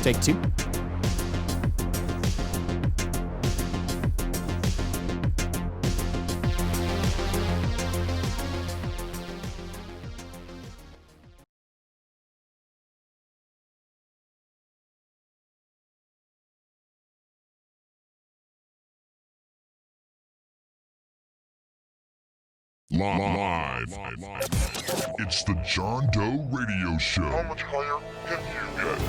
Take two. Live. It's the John Doe Radio Show. How much higher can you get?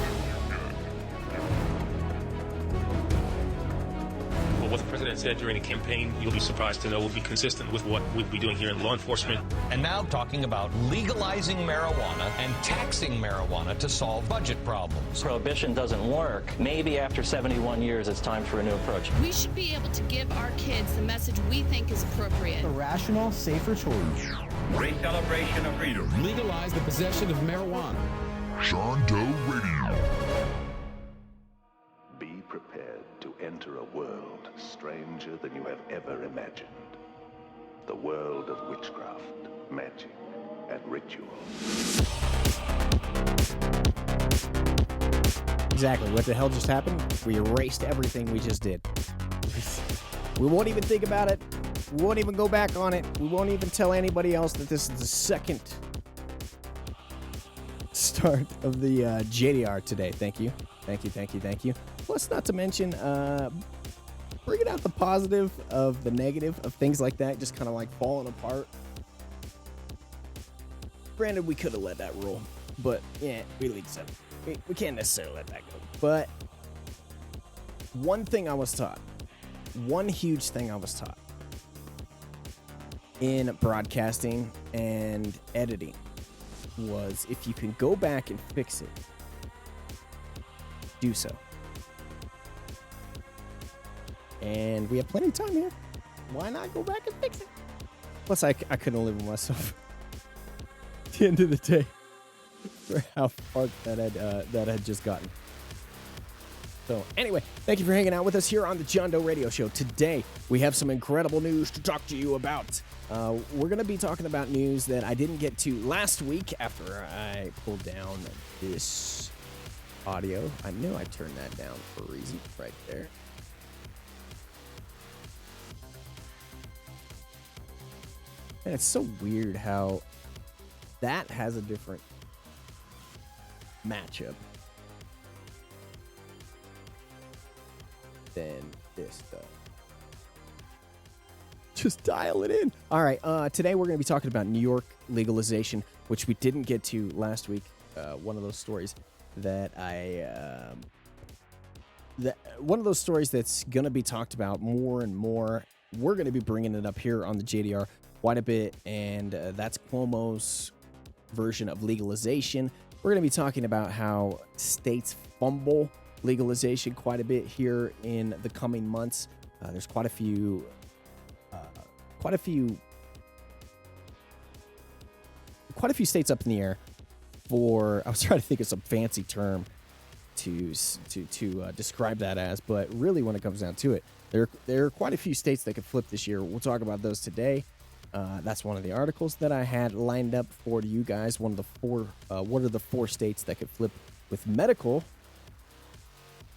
Well, what the president said during the campaign, you'll be surprised to know, will be consistent with what we'll be doing here in law enforcement. And now talking about legalizing marijuana and taxing marijuana to solve budget problems. Prohibition doesn't work. Maybe after 71 years, it's time for a new approach. We should be able to give our kids the message we think is appropriate. A rational, safer choice. Great celebration of freedom. Legalize the possession of marijuana. John Doe Radio. Be prepared to enter a world stranger than you have ever imagined. The world of witchcraft, magic, and ritual. Exactly. What the hell just happened? We erased everything we just did. We won't even think about it. We won't even go back on it. We won't even tell anybody else that this is the second start of the JDR today. Thank you. Thank you, thank you, thank you. Plus, not to mention, bringing out the positive of the negative of things like that, just kind of like falling apart. Granted, we could have let that roll, but yeah, we leaked something. We can't necessarily let that go. But one thing I was taught, one huge thing I was taught in broadcasting and editing was if you can go back and fix it, do so. And we have plenty of time here. Why not go back and fix it? Plus, I couldn't live with myself at the end of the day for how far that had just gotten. So anyway, thank you for hanging out with us here on the John Doe Radio Show. Today, we have some incredible news to talk to you about. We're going to be talking about news that I didn't get to last week after I pulled down this audio. I knew I turned that down for a reason right there. And it's so weird how that has a different matchup than this does. Just dial it in. All right, today we're going to be talking about New York legalization, which we didn't get to last week. One of those stories that one of those stories that's going to be talked about more and more. We're going to be bringing it up here on the JDR quite a bit, and that's Cuomo's version of legalization. We're going to be talking about how states fumble legalization quite a bit here in the coming months. There's quite a few states up in the air for. I was trying to think of some fancy term to describe that as, but really, when it comes down to it, there are quite a few states that could flip this year. We'll talk about those today. That's one of the articles that I had lined up for you guys. One of the four. What are the 4 states that could flip with medical?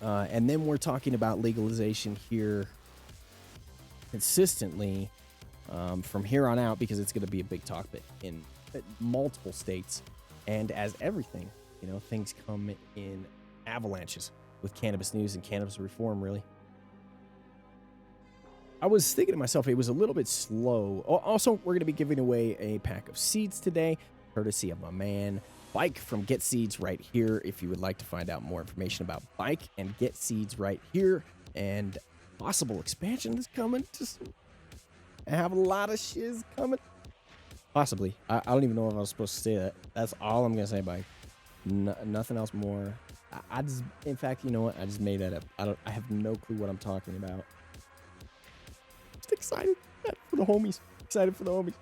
And then we're talking about legalization here consistently from here on out, because it's going to be a big topic in multiple states. And as everything, things come in avalanches with cannabis news and cannabis reform, really. I was thinking to myself, it was a little bit slow. Also, we're going to be giving away a pack of seeds today, courtesy of my man Bike from Get Seeds right here. If you would like to find out more information about Bike and Get Seeds right here, and possible expansion is coming. I have a lot of shiz coming. Possibly. I don't even know if I was supposed to say that. That's all I'm going to say, Bike. Nothing else more. I just, in fact, you know what? I just made that up. I have no clue what I'm talking about. Just excited for the homies. Excited for the homies.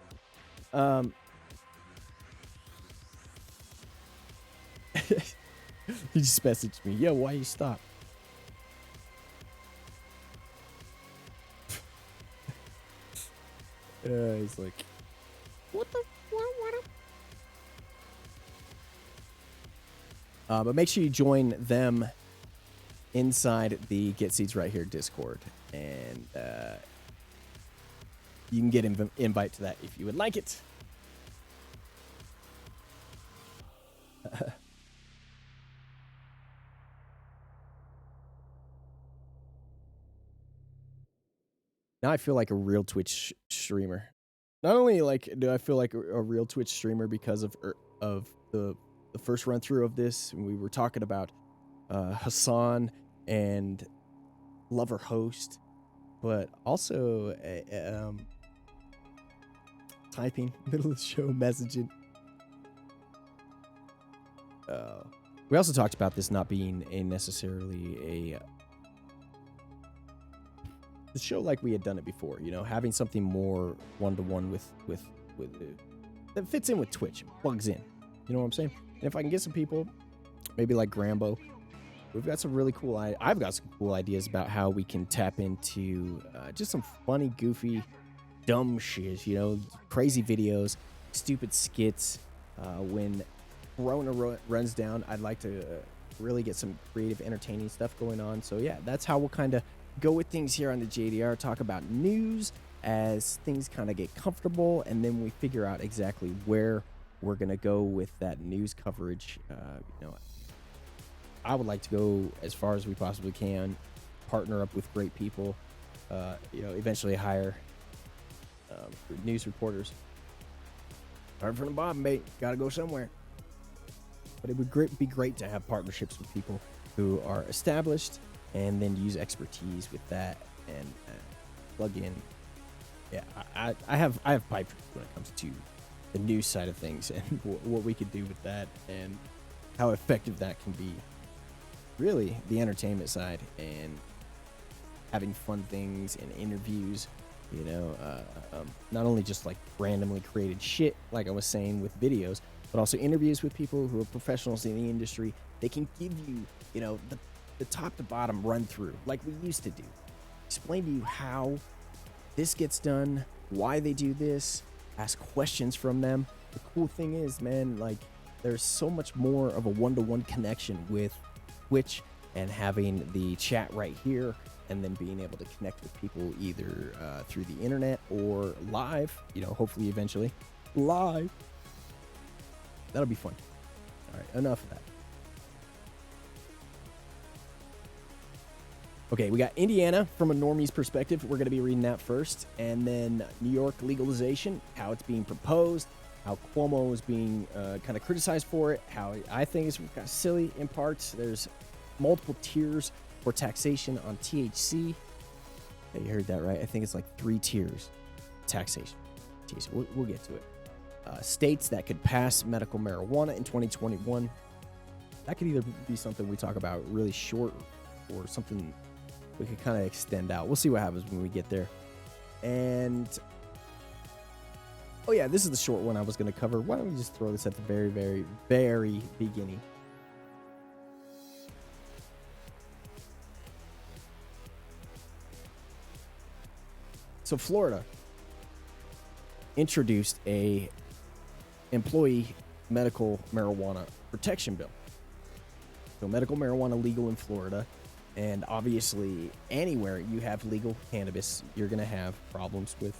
He just messaged me. Yo, why you stop? He's like, what the? What? But make sure you join them inside the Get Seeds Right Here Discord, and you can get invite to that if you would like it. Now I feel like a real Twitch streamer. Not only like do I feel like a real Twitch streamer because of the first run through of this, and we were talking about Hassan and Lover Host, but also typing middle of the show, messaging. We also talked about this not being necessarily a show like we had done it before, you know, having something more one-to-one with that fits in with Twitch, plugs in, you know what I'm saying? And if I can get some people, maybe like Grambo, we've got some really cool, I've got some cool ideas about how we can tap into just some funny, goofy, dumb shit, you know, crazy videos, stupid skits. When Corona runs down, I'd like to really get some creative, entertaining stuff going on. So yeah, that's how we'll kind of go with things here on the JDR, talk about news as things kind of get comfortable, and then we figure out exactly where we're going to go with that news coverage. You know, I would like to go as far as we possibly can, partner up with great people, you know, eventually hire news reporters. Start from the bottom, mate. Got to go somewhere. But it would be great to have partnerships with people who are established, and then use expertise with that and plug in. Yeah, I have pipe when it comes to the news side of things and what we could do with that and how effective that can be. Really, the entertainment side and having fun things and interviews, you know, not only just like randomly created shit, like I was saying with videos, but also interviews with people who are professionals in the industry. They can give you, you know, the top to bottom run through like we used to do. Explain to you how this gets done, why they do this, ask questions from them. The cool thing is, man, like there's so much more of a one-to-one connection with Twitch and having the chat right here, and then being able to connect with people either through the internet or live, you know, hopefully eventually live. That'll be fun. All right, enough of that. Okay, we got Indiana from a normie's perspective. We're going to be reading that first. And then New York legalization, how it's being proposed, how Cuomo is being kind of criticized for it, how I think it's kind of silly in parts. There's multiple tiers for taxation on THC. Yeah, you heard that right. I think it's like 3 tiers taxation. We'll get to it. States that could pass medical marijuana in 2021. That could either be something we talk about really short or something we could kind of extend out. We'll see what happens when we get there. And oh yeah, this is the short one I was going to cover. Why don't we just throw this at the very, very, very beginning? So Florida introduced a employee medical marijuana protection bill. So medical marijuana legal in Florida, and obviously anywhere you have legal cannabis, you're going to have problems with,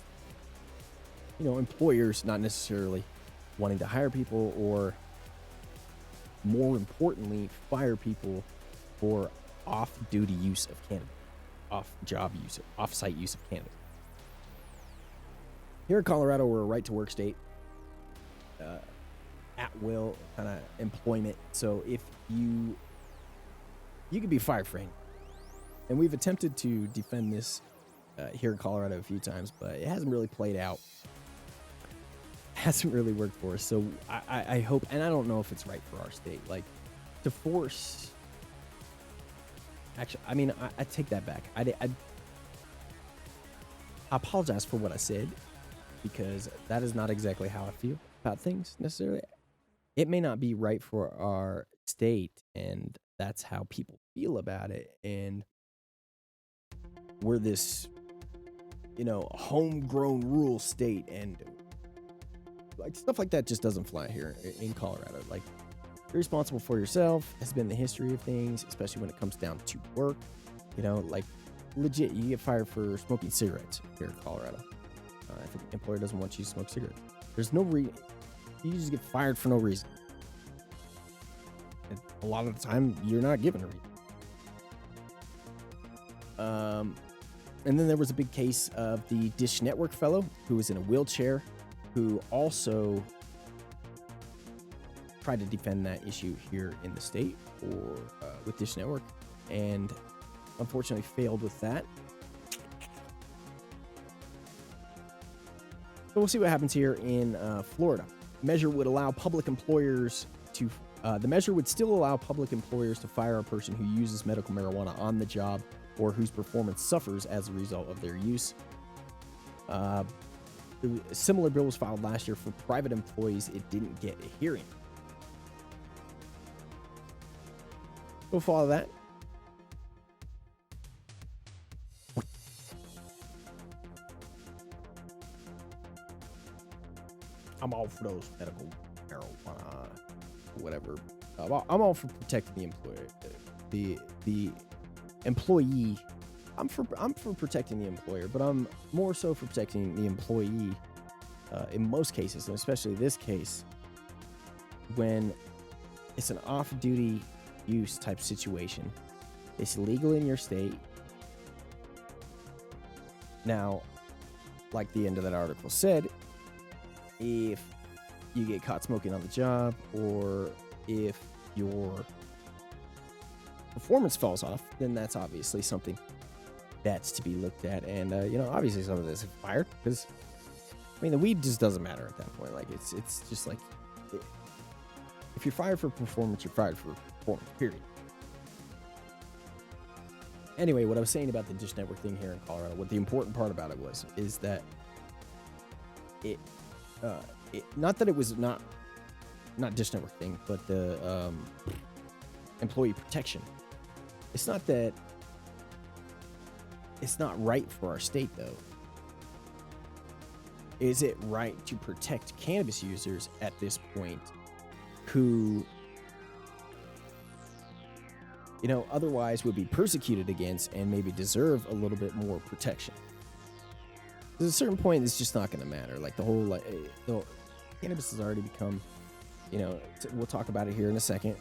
you know, employers not necessarily wanting to hire people, or more importantly, fire people for off-duty use of cannabis, off-job use, off-site use of cannabis. Here in Colorado, we're a right-to-work state, at-will kind of employment. So if you could be fired for anything. And we've attempted to defend this here in Colorado a few times, but it hasn't really played out. It hasn't really worked for us. So I hope, and I don't know if it's right for our state, like to force. Actually, I mean, I take that back. I apologize for what I said, because that is not exactly how I feel about things necessarily. It may not be right for our state, and that's how people feel about it. And we're this, you know, homegrown rural state, and like stuff like that just doesn't fly here in Colorado. Like Be responsible for yourself has been the history of things, especially when it comes down to work. You know, like legit, you get fired for smoking cigarettes here in Colorado. If an employer doesn't want you to smoke cigarettes, there's no reason. You just get fired for no reason. And a lot of the time, you're not given a reason. And then there was a big case of the Dish Network fellow who was in a wheelchair, who also tried to defend that issue here in the state or with Dish Network, and unfortunately failed with that. So we'll see what happens here in Florida. Measure would allow public employers to. The measure would still allow public employers to fire a person who uses medical marijuana on the job or whose performance suffers as a result of their use. A similar bill was filed last year for private employees. It didn't get a hearing. We'll follow that. I'm all for those medical marijuana, whatever. I'm all for protecting the employer, the employee. I'm for protecting the employer, but I'm more so for protecting the employee in most cases, and especially this case, when it's an off-duty use type situation. It's legal in your state. Now, like the end of that article said, if you get caught smoking on the job, or if your performance falls off, then that's obviously something that's to be looked at. And obviously some of this is fired, because the weed just doesn't matter at that point. Like it's just like, if you're fired for performance, you're fired for performance, period. Anyway, what I was saying about the Dish Network thing here in Colorado, what the important part about it is that it not that it was not Dish Network thing, but the employee protection. It's not that it's not right for our state, though. Is it right to protect cannabis users at this point who, otherwise would be persecuted against and maybe deserve a little bit more protection? At a certain point, it's just not going to matter. Like the whole cannabis has already become, we'll talk about it here in a second,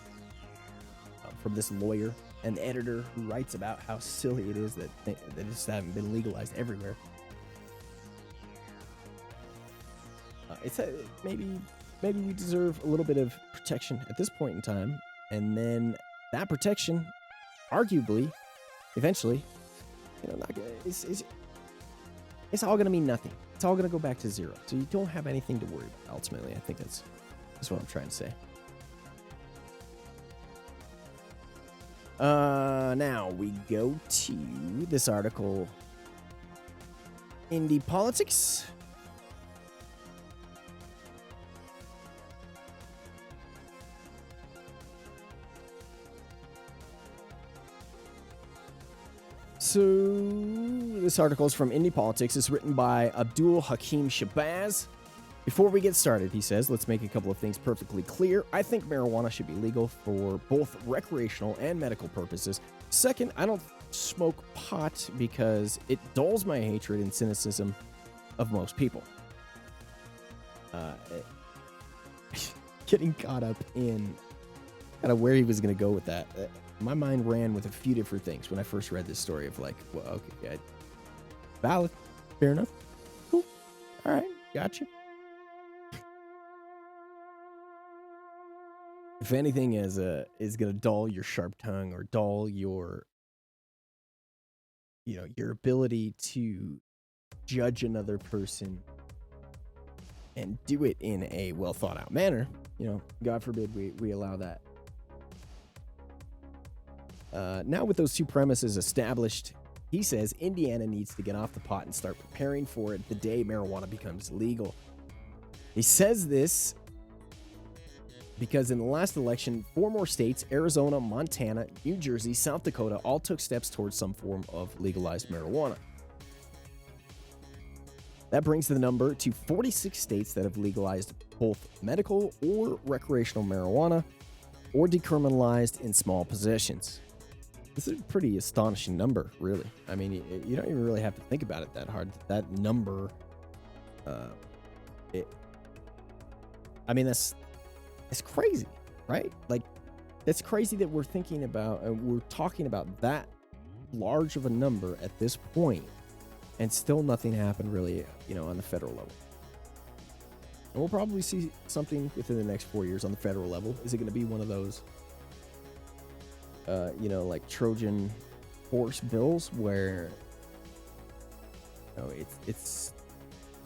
from this lawyer and editor who writes about how silly it is that it just haven't been legalized everywhere. It's maybe we deserve a little bit of protection at this point in time, and then that protection, arguably, eventually, it's all going to mean nothing. It's all going to go back to zero. So you don't have anything to worry about, ultimately. I think that's what I'm trying to say. Now we go to this article. Indie Politics. So this article is from Indie Politics. It's written by Abdul Hakim Shabazz. Before we get started, he says, let's make a couple of things perfectly clear. I think marijuana should be legal for both recreational and medical purposes. Second, I don't smoke pot because it dulls my hatred and cynicism of most people. Getting caught up in kind of where he was going to go with that. My mind ran with a few different things when I first read this story of like, well, okay, valid, fair enough, cool, all right, gotcha. If anything is going to dull your sharp tongue or dull your, your ability to judge another person and do it in a well thought out manner, God forbid we allow that. Now with those two premises established, he says Indiana needs to get off the pot and start preparing for it the day marijuana becomes legal. He says this because in the last election, 4 more states, Arizona, Montana, New Jersey, South Dakota, all took steps towards some form of legalized marijuana. That brings the number to 46 states that have legalized both medical or recreational marijuana. or decriminalized in small possessions. This is a pretty astonishing number, really. I mean, you don't even really have to think about it that hard. That number, that's crazy, right? Like, it's crazy that we're thinking about, we're talking about that large of a number at this point, and still nothing happened really, on the federal level. And we'll probably see something within the next 4 years on the federal level. Is it going to be one of those, like Trojan horse bills where, it's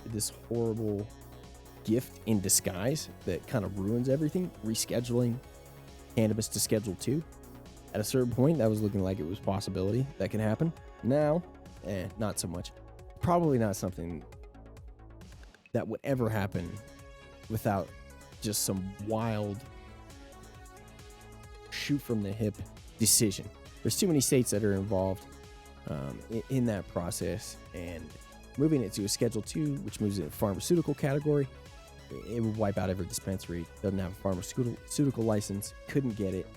this horrible gift in disguise that kind of ruins everything, rescheduling cannabis to Schedule 2. At a certain point, that was looking like it was a possibility that can happen. Now, not so much. Probably not something that would ever happen without just some wild shoot from the hip decision. There's too many states that are involved in that process, and moving it to a Schedule 2, which moves it in the pharmaceutical category, it would wipe out every dispensary. Doesn't have a pharmaceutical license, couldn't get it.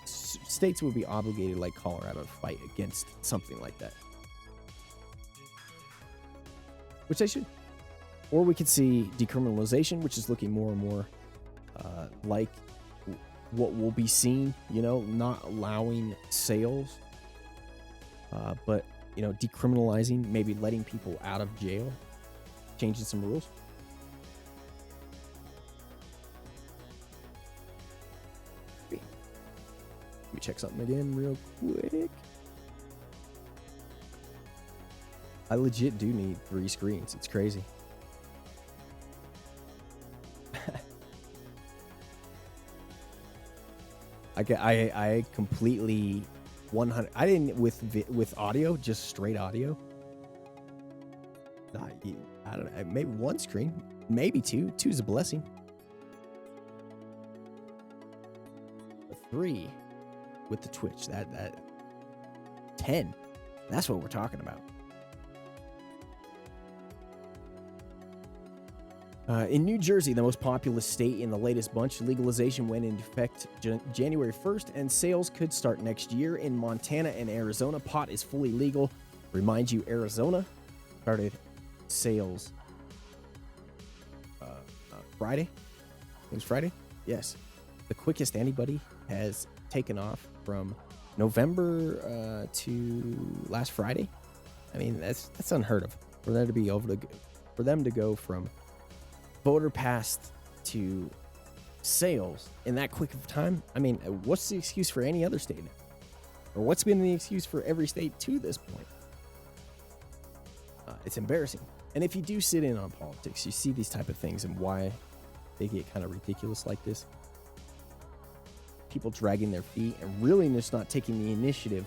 States would be obligated, like Colorado, to fight against something like that, which they should. Or we could see decriminalization, which is looking more and more like what we'll be seeing, not allowing sales, but, decriminalizing, maybe letting people out of jail, changing some rules. Let me check something again real quick. I legit do need 3 screens. It's crazy. I completely 100. I didn't with audio, just straight audio. I don't know. Maybe 1 screen, maybe 2. 2 is a blessing. 3 with the Twitch. That 10. That's what we're talking about. In New Jersey, the most populous state in the latest bunch, legalization went into effect January 1st, and sales could start next year. In Montana and Arizona, pot is fully legal. Remind you, Arizona started sales Friday. It was Friday? Yes. The quickest anybody has taken off from November to last Friday. I mean, that's unheard of. For them to go from voter passed to sales in that quick of time. I mean, what's the excuse for any other state? Or what's been the excuse for every state to this point? It's embarrassing. And if you do sit in on politics, you see these type of things and why they get kind of ridiculous like this. People dragging their feet and really just not taking the initiative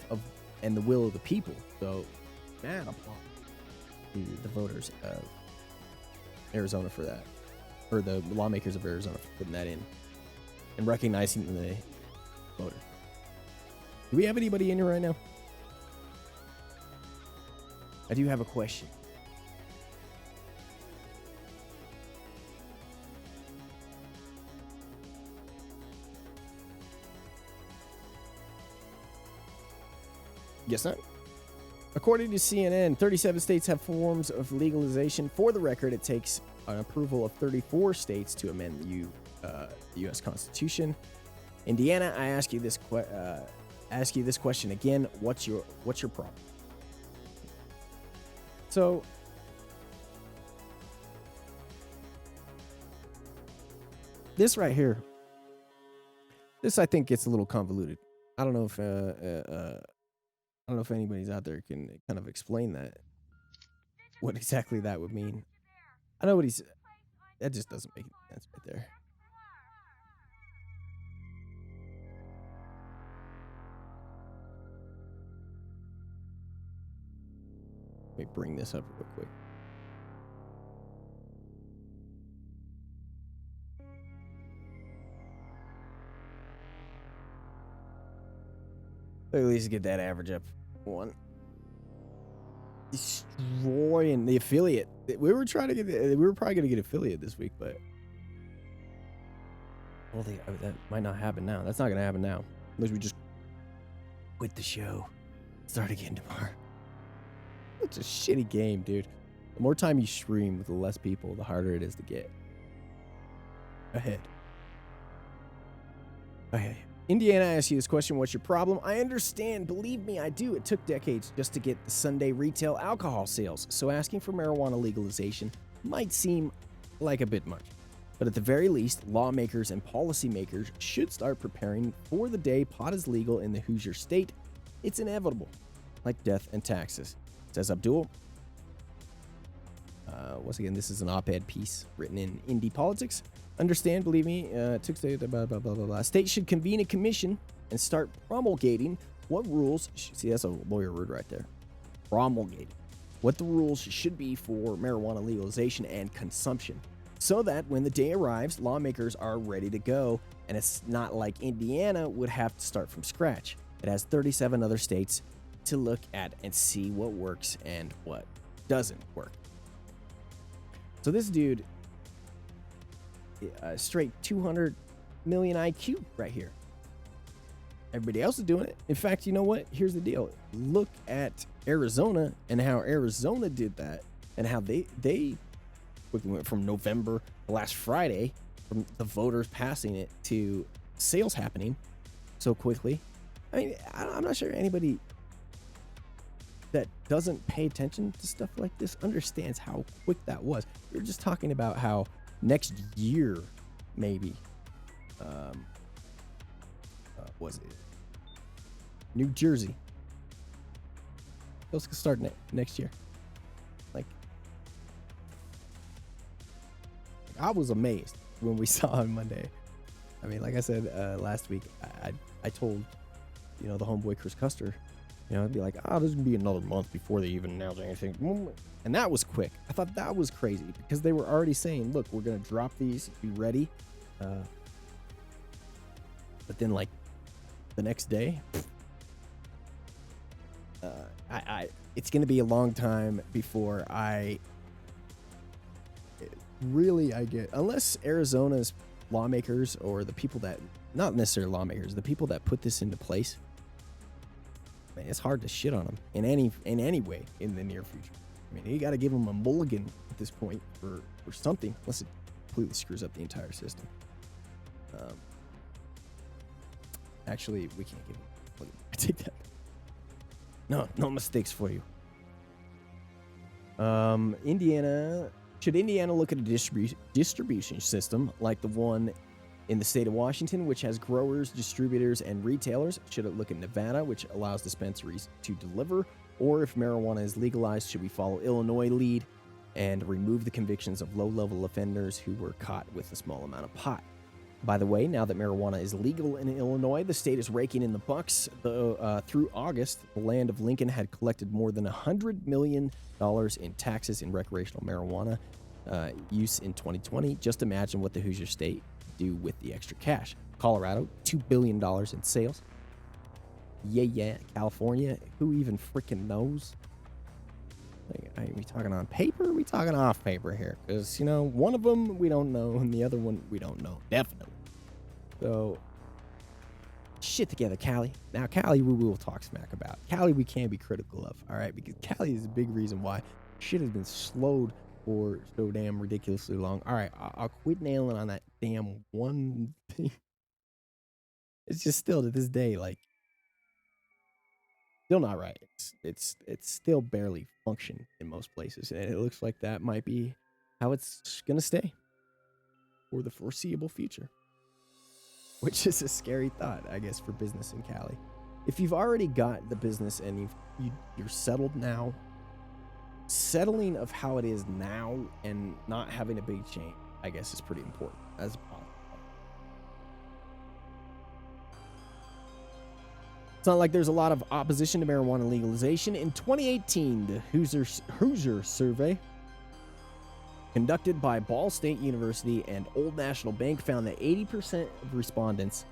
and the will of the people. So, mad applause to the voters of Arizona for that. Or the lawmakers of Arizona for putting that in and recognizing the voter. Do we have anybody in here right now? I do have a question. Guess not. According to CNN, 37 states have forms of legalization. For the record, it takes an approval of 34 states to amend the U.S. Constitution. Indiana, I ask you this question again. What's your problem? So, this right here, this I think gets a little convoluted. I don't know if anybody's out there can kind of explain that. What exactly that would mean. I know that just doesn't make any sense right there. Let me bring this up real quick. At least get that average up. 1. Destroying the affiliate. We were probably going to get affiliate this week, but Well, that might not happen now. That's not going to happen now. Unless we just quit the show. Start again tomorrow. It's a shitty game, dude. The more time you stream with the less people, the harder it is to get ahead. Okay. Indiana asks you this question, what's your problem? I understand. Believe me, I do. It took decades just to get the Sunday retail alcohol sales, so asking for marijuana legalization might seem like a bit much. But at the very least, lawmakers and policymakers should start preparing for the day pot is legal in the Hoosier state. It's inevitable, like death and taxes, says Abdul. Once again, this is an op-ed piece written in Indie Politics. Understand, believe me, states should convene a commission and start promulgating what rules, see, that's a lawyer word right there, promulgating, what the rules should be for marijuana legalization and consumption, so that when the day arrives, lawmakers are ready to go, and it's not like Indiana would have to start from scratch. It has 37 other states to look at and see what works and what doesn't work. So this dude, straight 200 million IQ right here. Everybody else is doing it. In fact, you know what? Here's the deal. Look at Arizona and how Arizona did that, and how they quickly went from November last Friday, from the voters passing it to sales happening so quickly. I mean, I'm not sure anybody that doesn't pay attention to stuff like this understands how quick that was. We were just talking about how next year, maybe, was it New Jersey? Those could start next year. Like, I was amazed when we saw on Monday. I mean, like I said last week, I told, the homeboy Chris Custer, it'd be like, there's gonna be another month before they even announce anything. And that was quick. I thought that was crazy because they were already saying, look, we're gonna drop these, be ready. But then, like, the next day, it's gonna be a long time before I get, unless Arizona's lawmakers or the people that, not necessarily lawmakers, the people that put this into place, man, it's hard to shit on them in any way in the near future. I mean, you got to give them a mulligan at this point for something, unless it completely screws up the entire system. Actually, we can't give them a mulligan. I take that. No mistakes for you. Should Indiana look at a distribution system like the one in the state of Washington, which has growers, distributors, and retailers? Should it look at Nevada, which allows dispensaries to deliver? Or if marijuana is legalized, should we follow Illinois' lead and remove the convictions of low-level offenders who were caught with a small amount of pot? By the way, now that marijuana is legal in Illinois, the state is raking in the bucks. Through August, the land of Lincoln had collected more than $100 million in taxes in recreational marijuana use in 2020. Just imagine what the Hoosier state do with the extra cash. Colorado, $2 billion in sales. Yeah. California, who even freaking knows? Like, are we talking on paper or are we talking off paper here? Because, one of them we don't know and the other one we don't know. Definitely. So, shit together, Cali. Now, Cali, we will talk smack about. Cali, we can be critical of, all right? Because Cali is a big reason why shit has been slowed for so damn ridiculously long. All right, I'll quit nailing on that damn one thing. It's just still to this day, like, still not right. It's still barely functioning in most places, and it looks like that might be how it's gonna stay for the foreseeable future, which is a scary thought, I guess, for business in Cali. If you've already got the business and you're settled now, settling of how it is now and not having a big change, I guess, is pretty important as a problem. It's not like there's a lot of opposition to marijuana legalization. In 2018, the Hoosier survey conducted by Ball State University and Old National Bank found that 80% of respondents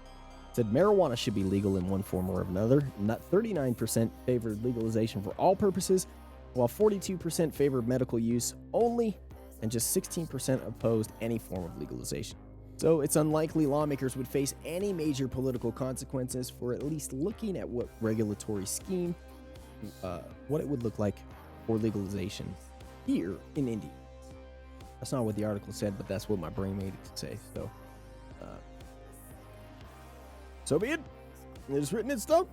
said marijuana should be legal in one form or another. 39% favored legalization for all purposes, while 42% favored medical use only, and just 16% opposed any form of legalization. So it's unlikely lawmakers would face any major political consequences for at least looking at what regulatory scheme, what it would look like for legalization here in India. That's not what the article said, but that's what my brain made it say. So be it. It's written in stone.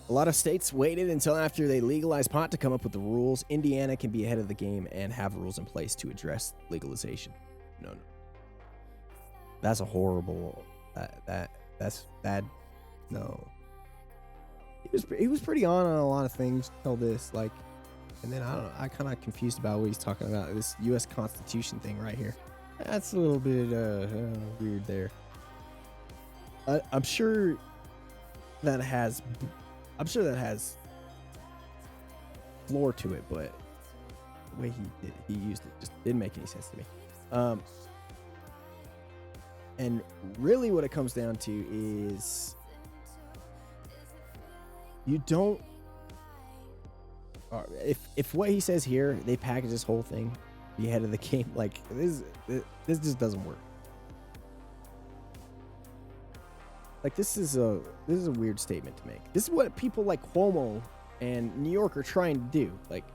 A lot of states waited until after they legalized pot to come up with the rules. Indiana can be ahead of the game and have rules in place to address legalization. No. That's a horrible. That's bad. No. He was pretty on a lot of things till this, like, and then I don't know. I kind of confused about what he's talking about. This U.S. Constitution thing right here. That's a little bit weird there. I'm sure that has floor to it, but the way he used it just didn't make any sense to me. And really what it comes down to is you don't, if what he says here, they package this whole thing, be ahead of the game, like this just doesn't work. Like this is a weird statement to make. This is what people like Cuomo and New York are trying to do. Like,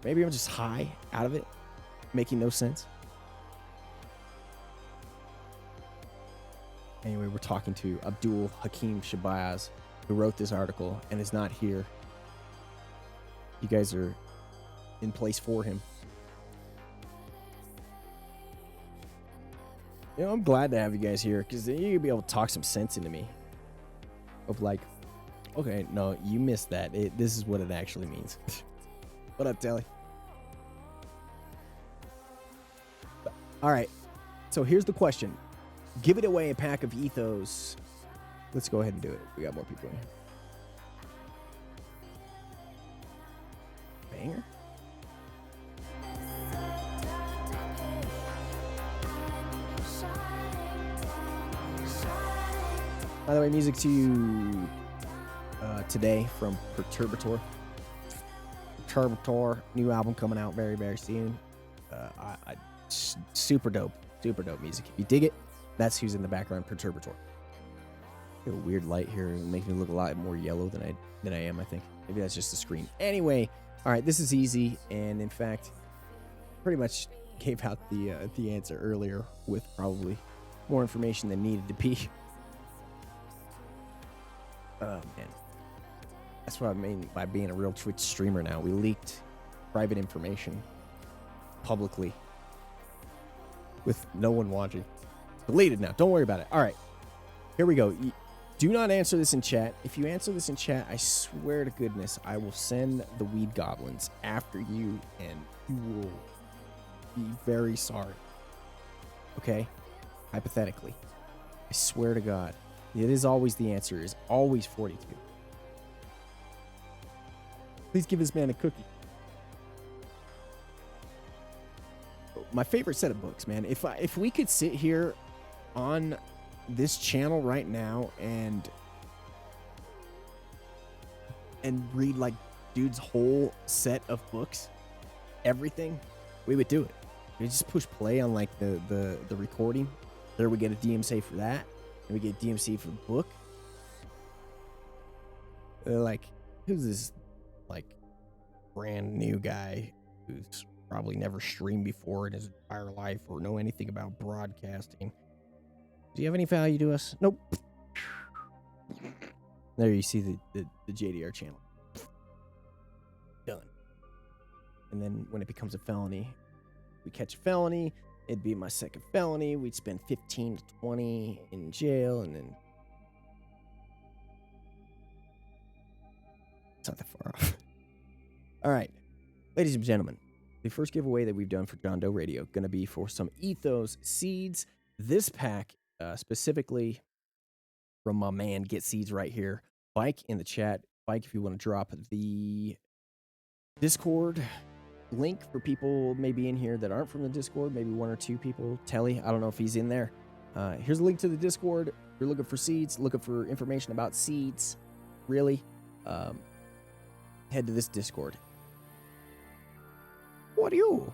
maybe I'm just high out of it, making no sense. Anyway, we're talking to Abdul Hakim Shabazz, who wrote this article and is not here. You guys are in place for him. You know, I'm glad to have you guys here because then you'll be able to talk some sense into me. Of like, okay, no, you missed that. This is what it actually means. What up, Telly? All right. So here's the question. Give it away a pack of ethos. Let's go ahead and do it. We got more people in here. Banger. By the way, music to you today from Perturbator. New album coming out very, very soon. Super dope music. If you dig it, that's who's in the background, Perturbator. A weird light here. It makes me look a lot more yellow than I am, I think. Maybe that's just the screen. Anyway, all right, this is easy, and in fact, pretty much gave out the answer earlier with probably more information than needed to be. Oh, man. That's what I mean by being a real Twitch streamer now. We leaked private information publicly with no one watching. Deleted now. Don't worry about it. All right. Here we go. Do not answer this in chat. If you answer this in chat, I swear to goodness, I will send the weed goblins after you, and you will be very sorry. Okay? Hypothetically. I swear to God. It is always the answer. Is always 42. Please give this man a cookie. My favorite set of books, man. If we could sit here on this channel right now and read like dude's whole set of books, everything, we would do it. We just push play on like the recording. There we get a DMCA for that. And we get DMC for the book. Like, who's this like brand new guy who's probably never streamed before in his entire life or know anything about broadcasting? Do you have any value to us? Nope. There you see the JDR channel. Done. And then when it becomes a felony, we catch a felony, it'd be my second felony. We'd spend 15 to 20 in jail, and then it's not that far off. All right, ladies and gentlemen, the first giveaway that we've done for John Doe Radio going to be for some Ethos seeds. This pack specifically from my man Get Seeds right here. Bike in the chat. Bike, if you want to drop the Discord link for people maybe in here that aren't from the Discord, maybe one or two people. Telly, I don't know if he's in there. Here's a link to the Discord. If you're looking for seeds, looking for information about seeds, really, head to this Discord. What are you?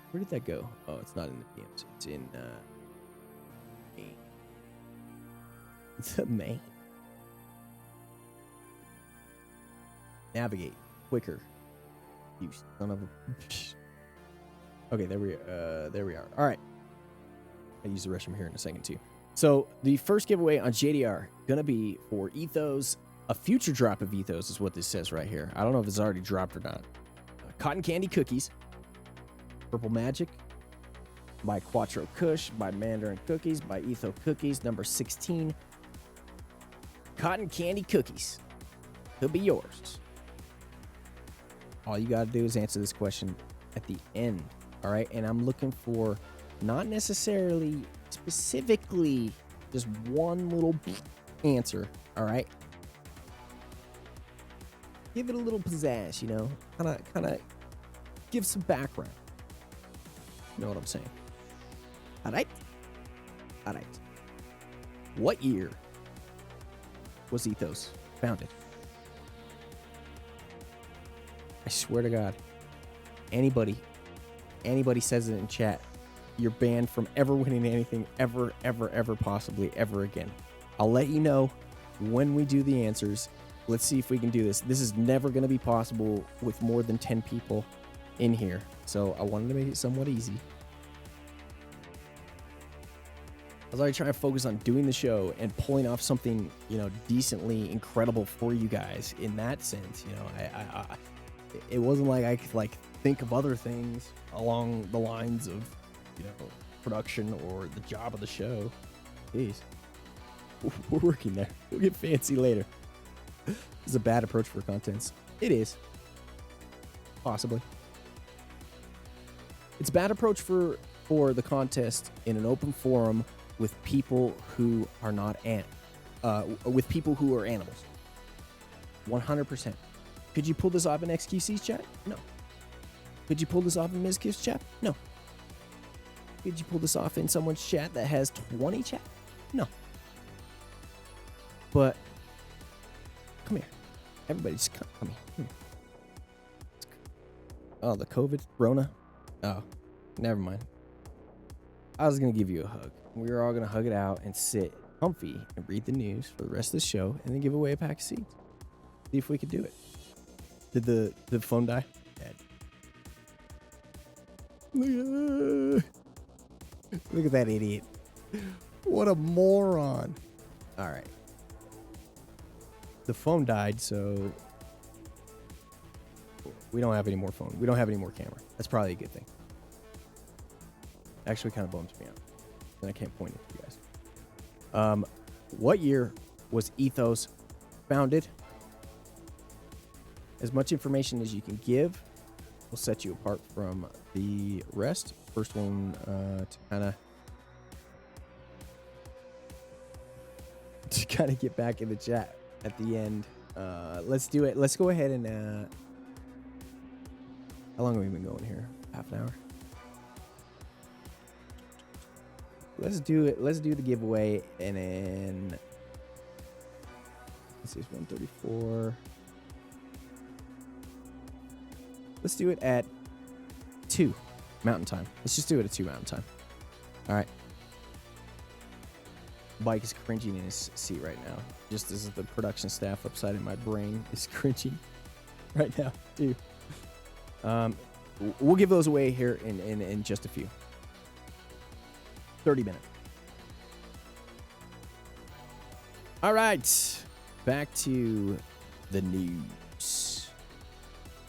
Where did that go? Oh, it's not in the DMs. It's in The Maine. Navigate quicker. You son of a. Okay, there we are. All right. I'll use the restroom here in a second too. So the first giveaway on JDR gonna be for Ethos. A future drop of Ethos is what this says right here. I don't know if it's already dropped or not. Cotton candy cookies. Purple Magic by Quattro Kush, by Mandarin Cookies, by Etho Cookies, number 16. Cotton candy cookies could be yours. All you got to do is answer this question at the end, all right? And I'm looking for not necessarily specifically just one little answer, all right? Give it a little pizzazz, you know? Kind of give some background. You know what I'm saying? All right? All right. What year was Ethos founded? I swear to God, anybody says it in chat, you're banned from ever winning anything ever, possibly ever again. I'll let you know when we do the answers. Let's see if we can do this. This is never going to be possible with more than 10 people in here. So I wanted to make it somewhat easy. I was already trying to focus on doing the show and pulling off something, you know, decently incredible for you guys in that sense. You know, it wasn't like I could like think of other things along the lines of, you know, production or the job of the show. Jeez. We're working there. We'll get fancy later. This is a bad approach for contents. It is. Possibly. It's a bad approach for the contest in an open forum with people who are not with people who are animals. 100%. Could you pull this off in XQC's chat? No. Could you pull this off in MizKiff's chat? No. Could you pull this off in someone's chat that has 20 chat? No. But come here. Everybody just come here. Oh, the COVID? Rona? Oh, never mind. I was going to give you a hug. We were all going to hug it out and sit comfy and read the news for the rest of the show and then give away a pack of seeds. See if we could do it. Did the phone die? Dead. Look at that idiot. What a moron. All right. The phone died, so we don't have any more phone. We don't have any more camera. That's probably a good thing. Actually kind of bums me out. And I can't point it to you guys. What year was Ethos founded? As much information as you can give will set you apart from the rest. First one to kind of get back in the chat at the end. Let's do it. Let's go ahead and how long have we been going here? Half an hour. Let's do it. Let's do the giveaway and then let's see, it's 1:34. Let's do it at 2 Mountain Time. Let's just do it at 2 Mountain Time. All right. Mike is cringing in his seat right now. Just as the production staff upside in my brain is cringing right now, too. We'll give those away here in just a few. 30 minutes. All right. Back to the news.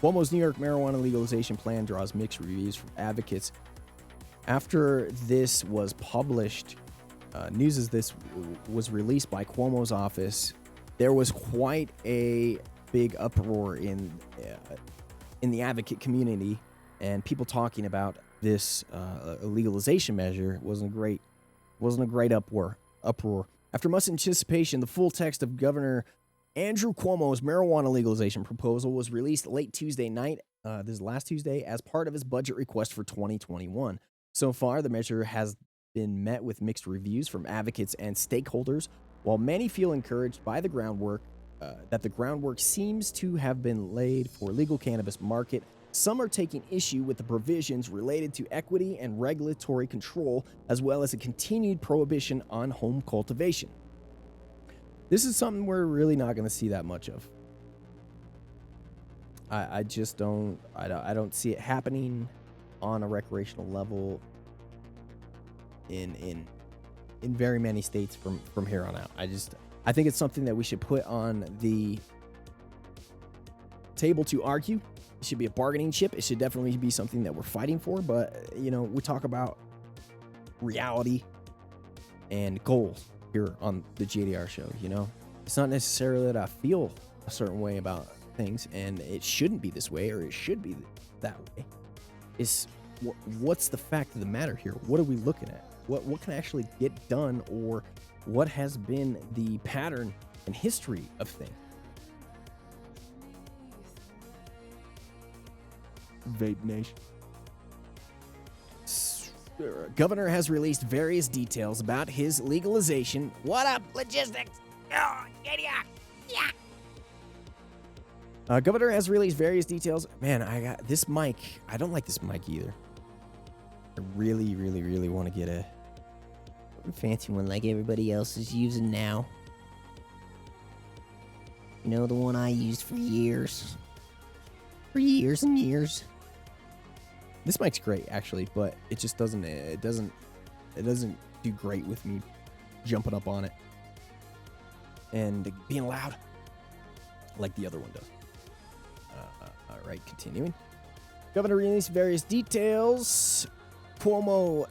Cuomo's New York marijuana legalization plan draws mixed reviews from advocates. After this was published, news as this was released by Cuomo's office, there was quite a big uproar in the advocate community, and people talking about this legalization measure wasn't a great uproar. After much anticipation, the full text of Governor Andrew Cuomo's marijuana legalization proposal was released late Tuesday night, this is last Tuesday, as part of his budget request for 2021. So far, the measure has been met with mixed reviews from advocates and stakeholders, while many feel encouraged by the groundwork, that the groundwork seems to have been laid for legal cannabis market. Some are taking issue with the provisions related to equity and regulatory control, as well as a continued prohibition on home cultivation. This is something we're really not going to see that much of. I just don't see it happening on a recreational level in very many states from here on out. I think it's something that we should put on the table to argue. It should be a bargaining chip. It should definitely be something that we're fighting for. But, you know, we talk about reality and goals here on the JDR show, you know. It's not necessarily that I feel a certain way about things, and it shouldn't be this way, or it should be that way. It's what's the fact of the matter here? What are we looking at? What can actually get done, or what has been the pattern and history of things? Vape Nation. Governor has released various details about his legalization. What up, logistics? Oh, JDR. Yeah. Governor has released various details. Man, I got this mic. I don't like this mic either. I really, really, really want to get a fancy one like everybody else is using now. You know, the one I used for years. For years and years. This mic's great, actually, but it just doesn't do great with me jumping up on it and being loud like the other one does. All right, continuing. Governor released various details. Cuomo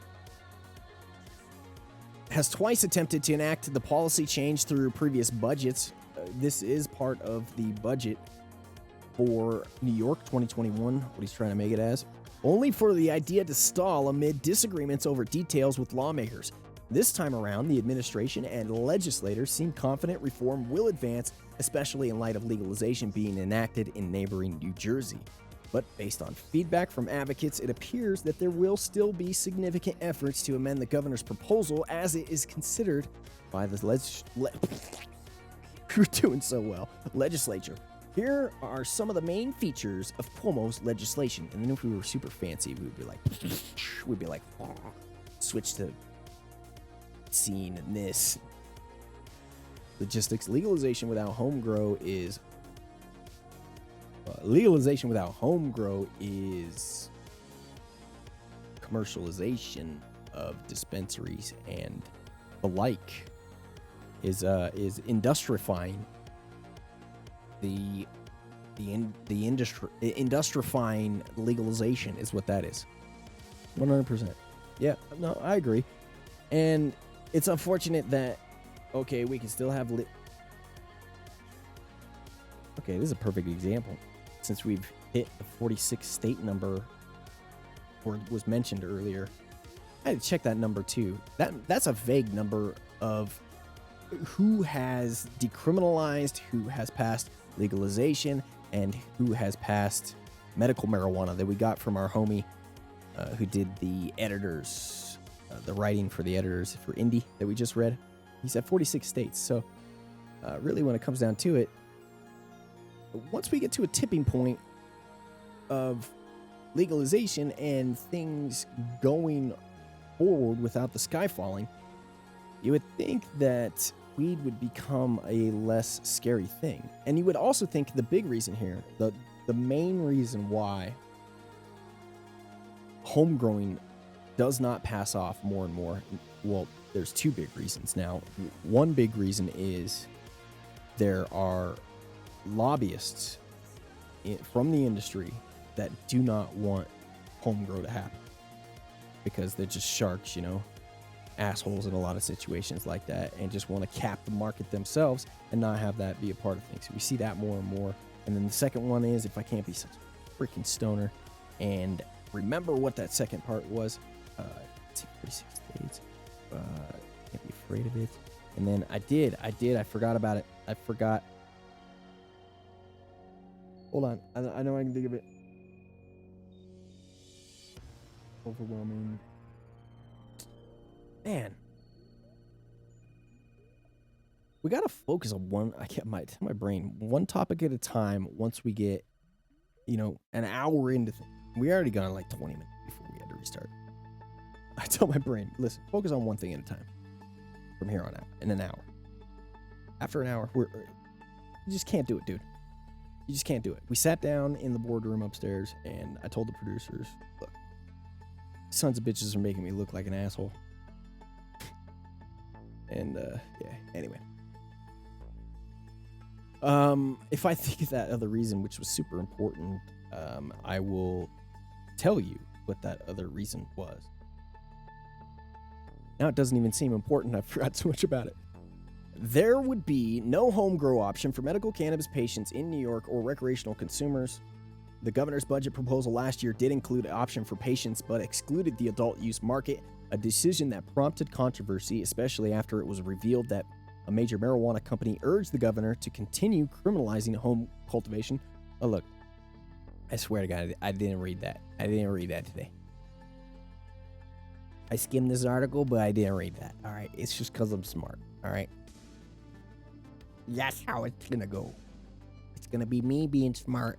has twice attempted to enact the policy change through previous budgets. This is part of the budget for New York 2021, what he's trying to make it as, only for the idea to stall amid disagreements over details with lawmakers. This time around, the administration and legislators seem confident reform will advance, especially in light of legalization being enacted in neighboring New Jersey. But based on feedback from advocates, it appears that there will still be significant efforts to amend the governor's proposal as it is considered by the You're doing so well. Legislature. Here are some of the main features of Cuomo's legislation. And then if we were super fancy, we would be like, oh, switch to scene and this. Logistics. Legalization without home grow is commercialization of dispensaries and the like. Is industrifying the industry. Industrifying legalization is what that is. 100%. Yeah, no, I agree. And it's unfortunate that, okay, we can still have okay, this is a perfect example. Since we've hit the 46 state number, or was mentioned earlier, I had to check that number too. That's a vague number of who has decriminalized, who has passed legalization, and who has passed medical marijuana that we got from our homie who did the editors, the writing for the editors for Indie that we just read. He said 46 states. So really when it comes down to it, once we get to a tipping point of legalization and things going forward without the sky falling, you would think that weed would become a less scary thing. And you would also think the big reason here, the main reason why home growing does not pass off more and more, well, there's two big reasons now. One big reason is there are lobbyists from the industry that do not want home grow to happen because they're just sharks, you know, assholes in a lot of situations like that, and just want to cap the market themselves and not have that be a part of things. We see that more and more. And then the second one is, if I can't be such a freaking stoner and remember what that second part was, 46 states, can't be afraid of it. And then I forgot about it. I forgot. Hold on. I know I can think of it. Overwhelming. Man. We got to focus on one. I can't, my brain. One topic at a time once we get an hour into things. We already gone like 20 minutes before we had to restart. I tell my brain, listen, focus on one thing at a time from here on out in an hour. After an hour, you just can't do it, dude. You just can't do it. We sat down in the boardroom upstairs, and I told the producers, look, sons of bitches are making me look like an asshole. And, anyway. If I think of that other reason, which was super important, I will tell you what that other reason was. Now it doesn't even seem important. I forgot so much about it. There would be no home grow option for medical cannabis patients in New York or recreational consumers. The governor's budget proposal last year did include an option for patients, but excluded the adult use market, a decision that prompted controversy, especially after it was revealed that a major marijuana company urged the governor to continue criminalizing home cultivation. Oh, look, I swear to God, I didn't read that. I didn't read that today. I skimmed this article, but I didn't read that. All right, it's just because I'm smart. All right. That's how it's gonna go. It's gonna be me being smart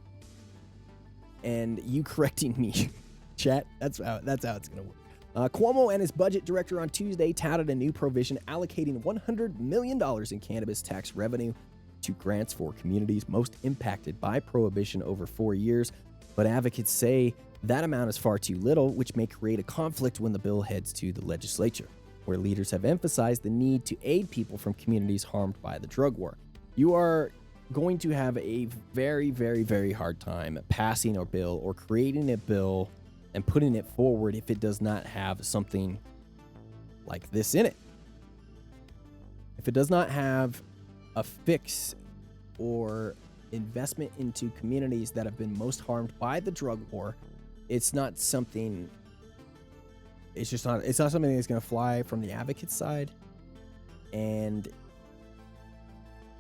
and you correcting me. Chat, that's how it's gonna work. Cuomo and his budget director on Tuesday touted a new provision allocating $100 million in cannabis tax revenue to grants for communities most impacted by prohibition over 4 years, but advocates say that amount is far too little, which may create a conflict when the bill heads to the legislature, where leaders have emphasized the need to aid people from communities harmed by the drug war. You are going to have a very, very, very hard time passing a bill or creating a bill and putting it forward if it does not have something like this in it. If it does not have a fix or investment into communities that have been most harmed by the drug war, it's not something something that's going to fly from the advocate side. And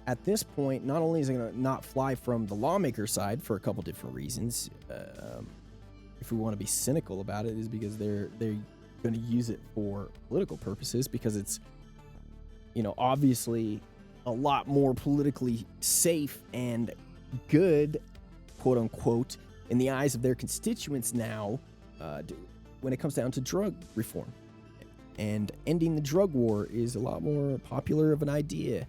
at this point, not only is it going to not fly from the lawmaker side for a couple different reasons, if we want to be cynical about it, is because they're going to use it for political purposes, because it's, obviously a lot more politically safe and good, quote unquote, in the eyes of their constituents now, when it comes down to drug reform. And ending the drug war is a lot more popular of an idea.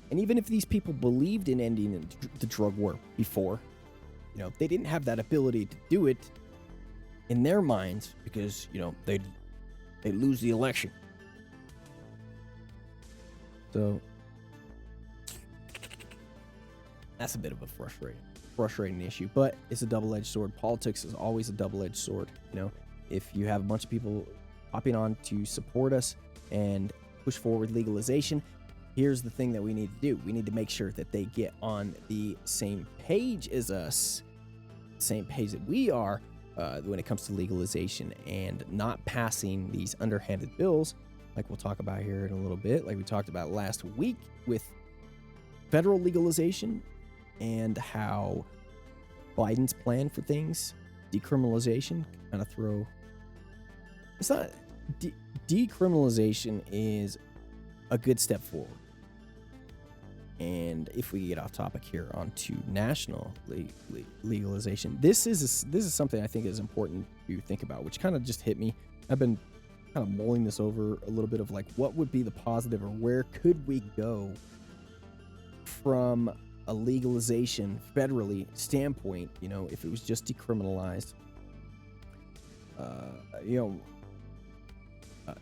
And even if these people believed in ending the drug war before, they didn't have that ability to do it in their minds because, they'd lose the election. So that's a bit of a frustrating issue, but it's a double-edged sword. Politics is always a double-edged sword. If you have a bunch of people hopping on to support us and push forward legalization, here's the thing that we need to do. We need to make sure that they get on the same page as us, same page that we are when it comes to legalization, and not passing these underhanded bills like we'll talk about here in a little bit, like we talked about last week with federal legalization and how Biden's plan for things, decriminalization, kind of throw... It's not... Decriminalization is a good step forward. And if we get off topic here onto national legalization, this is something I think is important to think about, which kind of just hit me. I've been kind of mulling this over a little bit of like, what would be the positive, or where could we go from a legalization federally standpoint, if it was just decriminalized.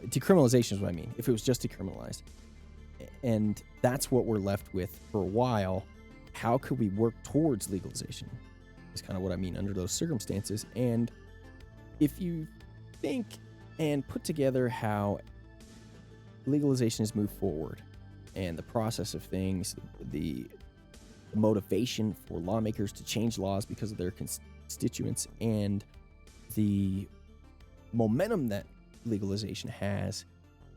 Decriminalization is what I mean. If it was just decriminalized, and that's what we're left with for a while, how could we work towards legalization? Is kind of what I mean under those circumstances. And if you think and put together how legalization has moved forward and the process of things, the motivation for lawmakers to change laws because of their constituents, and the momentum that legalization has,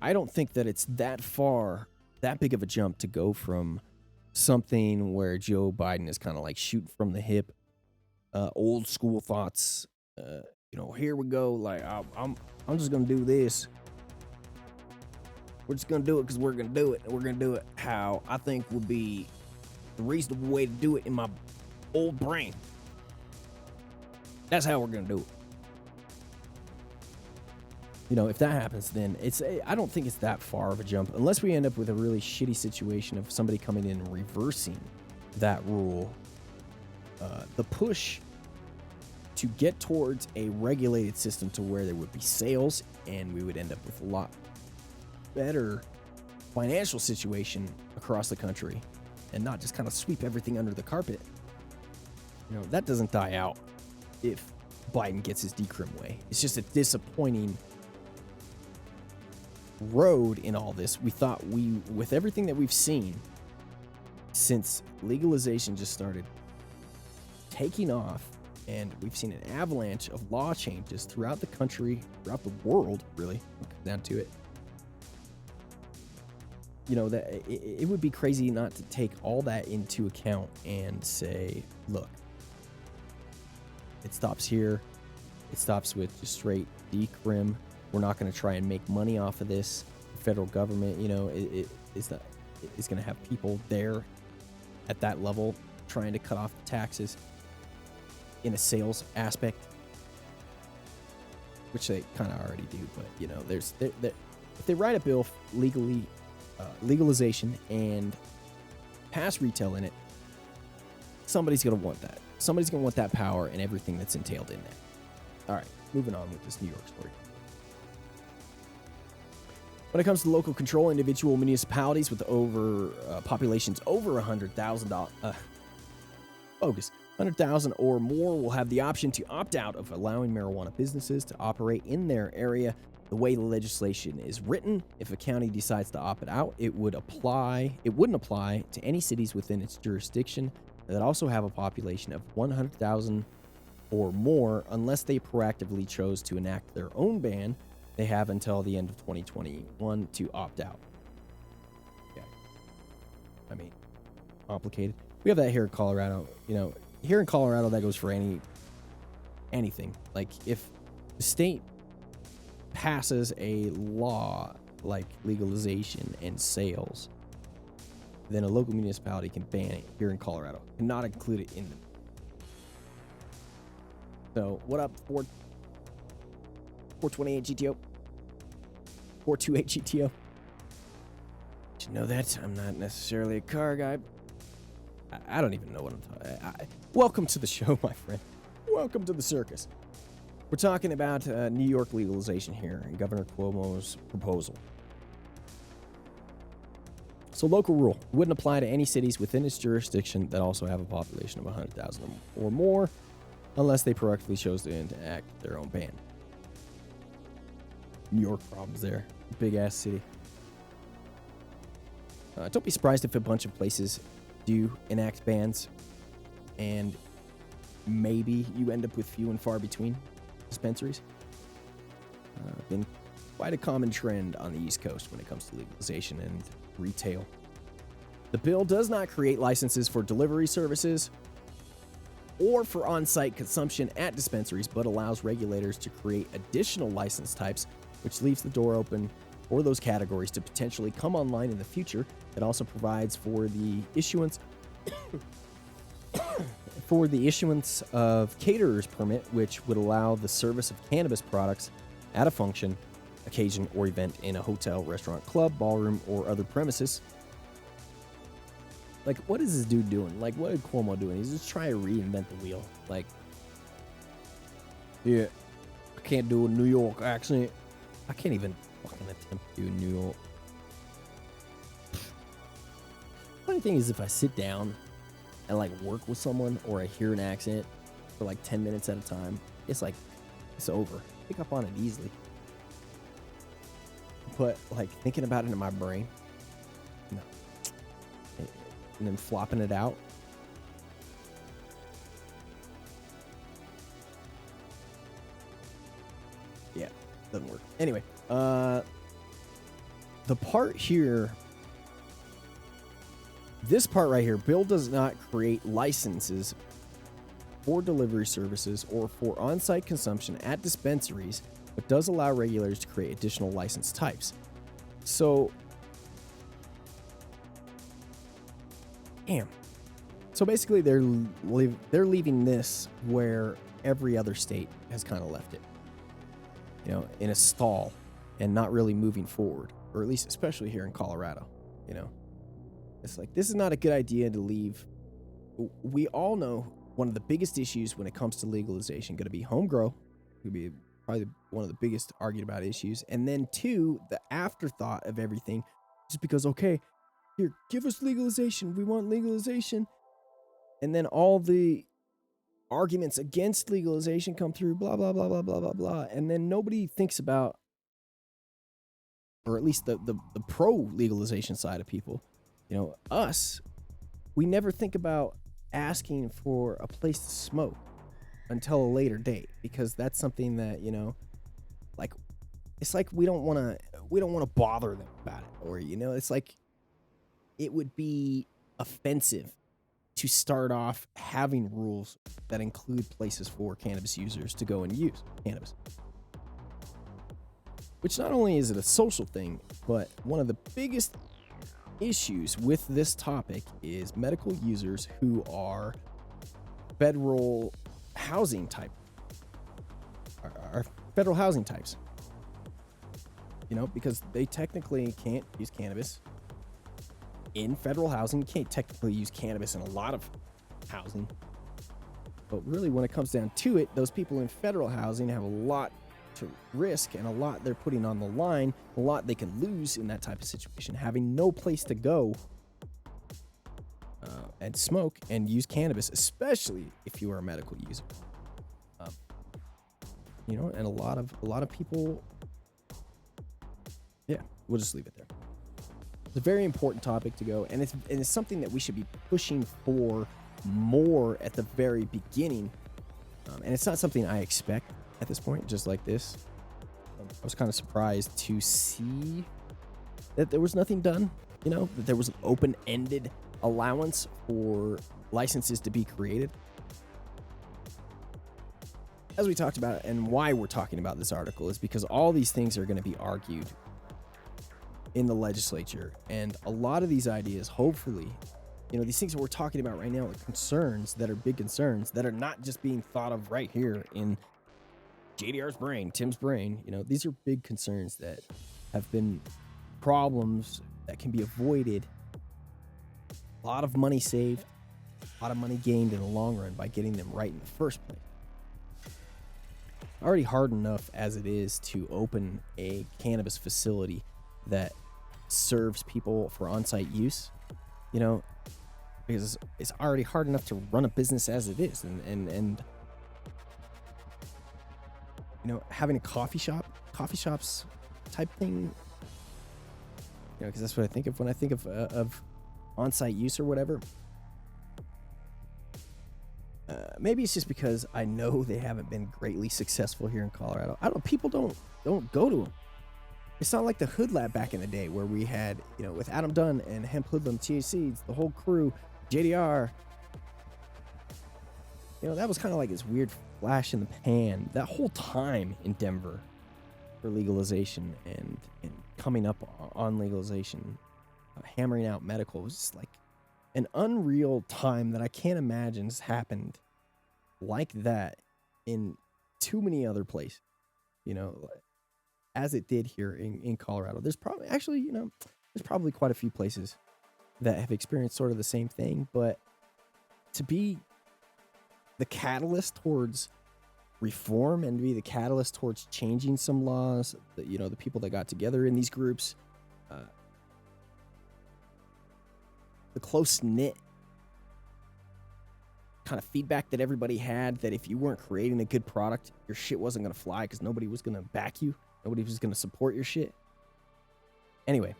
I don't think that it's that big of a jump to go from something where Joe Biden is kind of like shooting from the hip, old school thoughts, here we go, like I'm just gonna do this. We're just gonna do it because we're gonna do it, and we're gonna do it how I think would be the reasonable way to do it in my old brain. That's how we're going to do it. You know, if that happens, then I don't think it's that far of a jump, unless we end up with a really shitty situation of somebody coming in and reversing that rule. The push to get towards a regulated system to where there would be sales and we would end up with a lot better financial situation across the country and not just kind of sweep everything under the carpet. You know, that doesn't die out if Biden gets his decrim way. It's just a disappointing road in all this. We thought with everything that we've seen since legalization just started taking off, and we've seen an avalanche of law changes throughout the country, throughout the world, really, down to it. You know, that it would be crazy not to take all that into account and say, look, it stops here. It stops with just straight decrim. We're not going to try and make money off of this. The federal government, you know, it's going to have people there at that level trying to cut off the taxes in a sales aspect, which they kind of already do. But you know, if they write a bill legalization and pass retail in it, somebody's going to want that. Somebody's going to want that power and everything that's entailed in that. All right, moving on with this New York story. When it comes to local control, individual municipalities with populations over 100,000 100,000 or more will have the option to opt out of allowing marijuana businesses to operate in their area. The way the legislation is written, if a county decides to opt it out, it wouldn't apply to any cities within its jurisdiction that also have a population of 100,000 or more, unless they proactively chose to enact their own ban. They have until the end of 2021 to opt out. Yeah. I mean, complicated. We have that here in Colorado. You know, here in Colorado, that goes for anything. Like, if the state passes a law like legalization and sales, then a local municipality can ban it here in Colorado, cannot include it in them. So, what up, 428 GTO? 428 GTO? Did you know that? I'm not necessarily a car guy. I don't even know what I'm talking. Welcome to the show, my friend. Welcome to the circus. We're talking about New York legalization here and Governor Cuomo's proposal. So, local rule wouldn't apply to any cities within its jurisdiction that also have a population of 100,000 or more, unless they proactively chose to enact their own ban. New York problems there. Big ass city. Don't be surprised if a bunch of places do enact bans, and maybe you end up with few and far between dispensaries. Been quite a common trend on the East Coast when it comes to legalization and retail. The bill does not create licenses for delivery services or for on-site consumption at dispensaries, but allows regulators to create additional license types, which leaves the door open for those categories to potentially come online in the future. It also provides for the issuance of caterer's permit, which would allow the service of cannabis products at a function, occasion, or event in a hotel, restaurant, club, ballroom, or other premises. Like, what is this dude doing? Like, what is Cuomo doing? He's just trying to reinvent the wheel. Like, yeah, I can't do a New York accent. I can't even fucking attempt to do New York. Funny thing is, if I sit down and like work with someone or I hear an accent for like 10 minutes at a time, it's like, it's over. Pick up on it easily. But like thinking about it in my brain, no. And then flopping it out. Yeah, doesn't work. Anyway, the part here, this part right here, bill does not create licenses for delivery services or for on-site consumption at dispensaries, but does allow regulators to create additional license types. So, damn. So basically, they're leaving this where every other state has kind of left it, in a stall and not really moving forward, or at least especially here in Colorado. It's like, this is not a good idea to leave. We all know one of the biggest issues when it comes to legalization going to be home grow. Could be probably one of the biggest argued about issues. And then 2, the afterthought of everything, just because, okay, here, give us legalization. We want legalization. And then all the arguments against legalization come through, blah, blah, blah, blah, blah, blah, blah. And then nobody thinks about, or at least the pro-legalization side of people, us, we never think about asking for a place to smoke until a later date, because that's something that, like, it's like we don't want to bother them about it, or, it's like it would be offensive to start off having rules that include places for cannabis users to go and use cannabis. Which not only is it a social thing, but one of the biggest issues with this topic is medical users who are federal housing type, are federal housing types, because they technically can't use cannabis in federal housing. You can't technically use cannabis in a lot of housing, but really when it comes down to it, those people in federal housing have a lot to risk and a lot they're putting on the line, a lot they can lose in that type of situation, having no place to go and smoke and use cannabis, especially if you are a medical user. And a lot of people, we'll just leave it there. It's a very important topic to go, and it's something that we should be pushing for more at the very beginning, and it's not something I expect at this point, just like this. I was kind of surprised to see that there was nothing done, that there was an open-ended allowance for licenses to be created. As we talked about, and why we're talking about this article, is because all these things are going to be argued in the legislature, and a lot of these ideas, hopefully, these things that we're talking about right now are concerns that are big concerns that are not just being thought of right here in JDR's brain, Tim's brain. These are big concerns that have been problems that can be avoided. A lot of money saved, a lot of money gained in the long run by getting them right in the first place. Already hard enough as it is to open a cannabis facility that serves people for on-site use, because it's already hard enough to run a business as it is, and having a coffee shops type thing, because that's what I think of when I think of on-site use or whatever. Maybe it's just because I know they haven't been greatly successful here in Colorado. I don't know, people don't go to them. It's not like the Hood Lab back in the day where we had, with Adam Dunn and Hemp Hoodlum, THC, the whole crew, JDR. That was kind of like this weird flash in the pan that whole time in Denver for legalization and coming up on legalization, hammering out medical. It was just like an unreal time that I can't imagine has happened like that in too many other places, as it did here in Colorado. There's probably quite a few places that have experienced sort of the same thing, but to be the catalyst towards reform and to be the catalyst towards changing some laws, the people that got together in these groups, the close-knit kind of feedback that everybody had, that if you weren't creating a good product, your shit wasn't going to fly because nobody was going to back you. Nobody was going to support your shit. Anyway,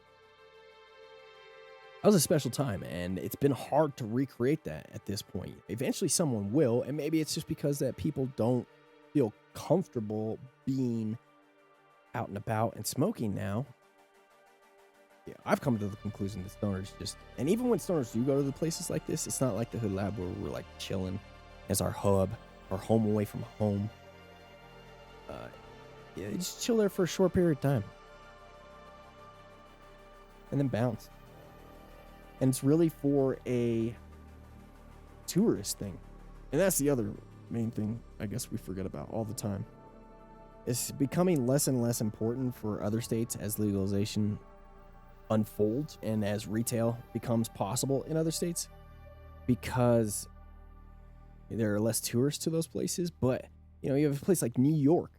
that was a special time, and it's been hard to recreate that at this point. Eventually someone will, and maybe it's just because that people don't feel comfortable being out and about and smoking now. Yeah, I've come to the conclusion that stoners and even when stoners do go to the places like this, it's not like the Hood Lab where we're like chilling as our hub, our home away from home. They just chill there for a short period of time and then bounce. And it's really for a tourist thing. And that's the other main thing I guess we forget about all the time. It's becoming less and less important for other states as legalization unfolds and as retail becomes possible in other states, because there are less tourists to those places. But, you know, you have a place like New York,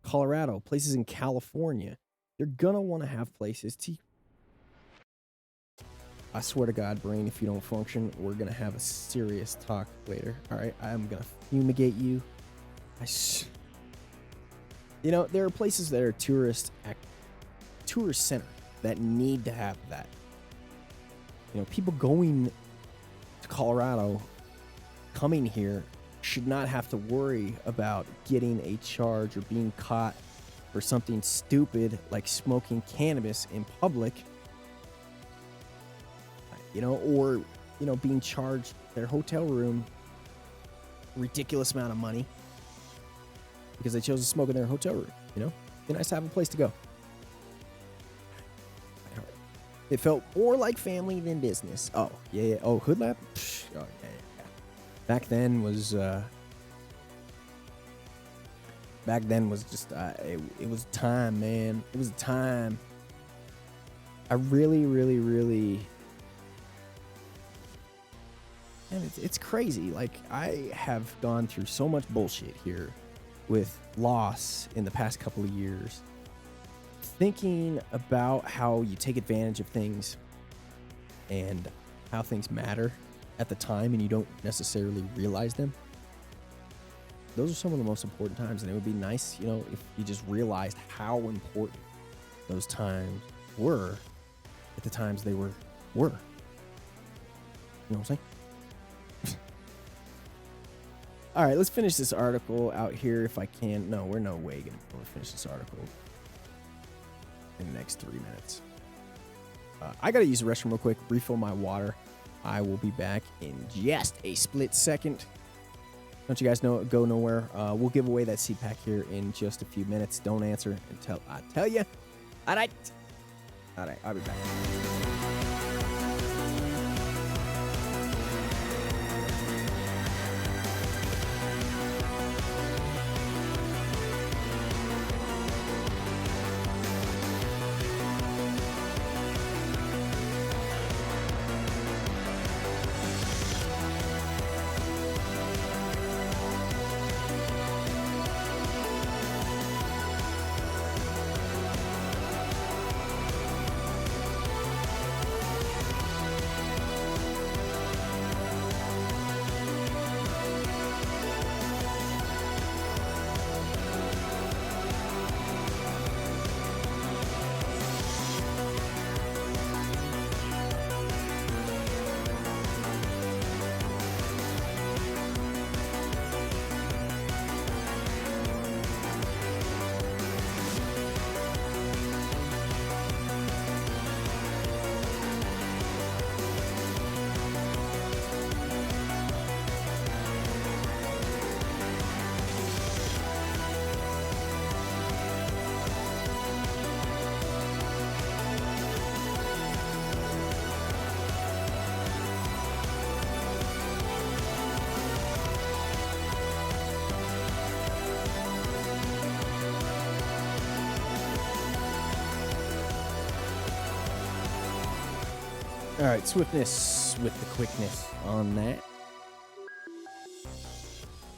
Colorado, places in California. You're going to want to have places to... I swear to God, brain, if you don't function, we're going to have a serious talk later. All right, I'm going to fumigate you. You know, there are places that are tourist center that need to have that. You know, people going to Colorado, coming here, should not have to worry about getting a charge or being caught for something stupid like smoking cannabis in public. You know, or, you know, being charged their hotel room ridiculous amount of money because they chose to smoke in their hotel room. You know, it'd be nice to have a place to go. It felt more like family than business. Oh, yeah. Oh, Hood Lab? Psh, oh, yeah. Back then was just, it was time, man. It was a time. I really, and it's crazy. Like, I have gone through so much bullshit here with loss in the past couple of years. Thinking about how you take advantage of things and how things matter at the time and you don't necessarily realize them. Those are some of the most important times, and it would be nice, you know, if you just realized how important those times were at the times they were. You know what I'm saying? All right, let's finish this article out here if I can. No, we're no way going to finish this article in the next 3 minutes. I got to use the restroom real quick, refill my water. I will be back in just a split second. Don't you guys know? Go nowhere. We'll give away that seat pack here in just a few minutes. Don't answer until I tell you. All right, I'll be back. All right, swiftness with the quickness on that.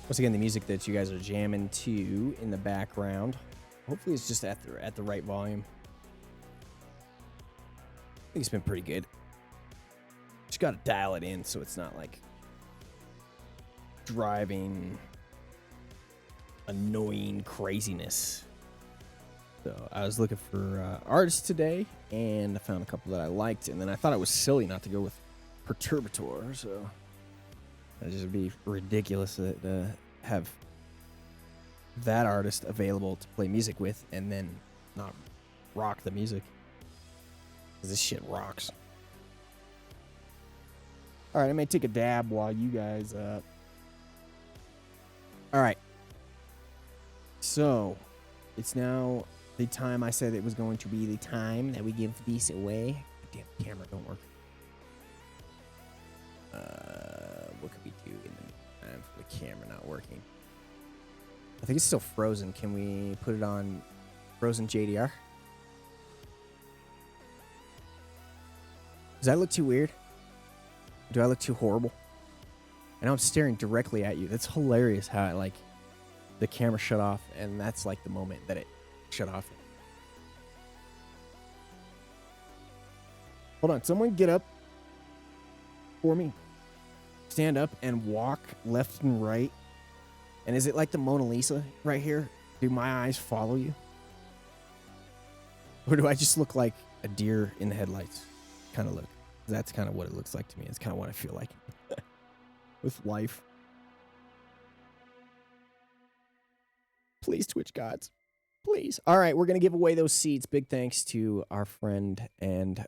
Once again, the music that you guys are jamming to in the background, hopefully it's just at the right volume. I think it's been pretty good. Just got to dial it in so it's not like driving annoying craziness. So I was looking for artists today, and I found a couple that I liked, and then I thought it was silly not to go with Perturbator, so that'd just be ridiculous to have that artist available to play music with and then not rock the music, because this shit rocks. All right, I may take a dab while you guys... All right. So, it's now... the time I said it was going to be the time that we give these away. Damn, camera don't work. What could we do in the time for the camera not working. I think it's still frozen. Can we put it on frozen JDR? Does that look too weird? Do I look too horrible? I know I'm staring directly at you. That's hilarious how like the camera shut off, and that's like the moment that it shut off. Hold on, someone get up for me. Stand up and walk left and right. And is it like the Mona Lisa right here? Do my eyes follow you? Or do I just look like a deer in the headlights kind of look? That's kind of what it looks like to me. It's kind of what I feel like with life. Please, Twitch gods. Please. All right, we're going to give away those seeds. Big thanks to our friend and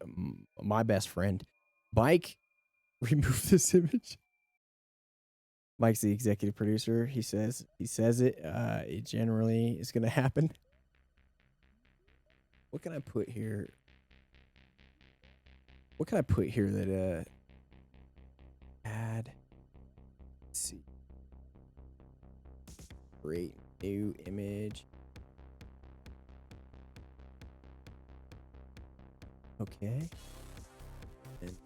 my best friend, Mike. Remove this image. Mike's the executive producer. He says it. It generally is going to happen. What can I put here? What can I put here that add? Let's see. Create new image. Okay. And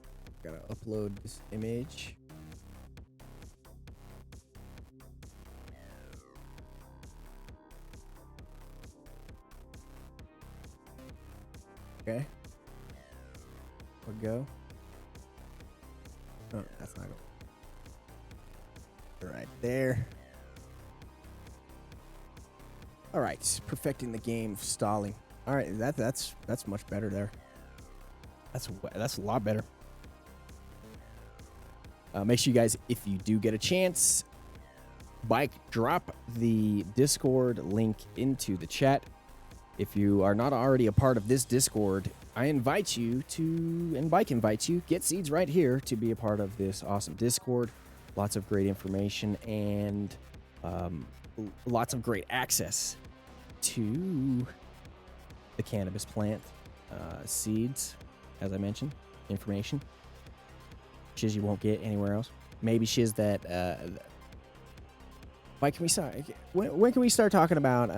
gotta upload this image. Okay. We'll go. Oh, that's not going. Right there. All right, perfecting the game of stalling. All right, that's much better there. That's a lot better. Make sure you guys, if you do get a chance, drop the Discord link into the chat. If you are not already a part of this Discord, I invite you to, and Bike invites you, get seeds right here to be a part of this awesome Discord. Lots of great information and lots of great access to the cannabis plant, seeds, as I mentioned, information. Shiz you won't get anywhere else. Maybe shiz that. Why can we start? When can we start talking about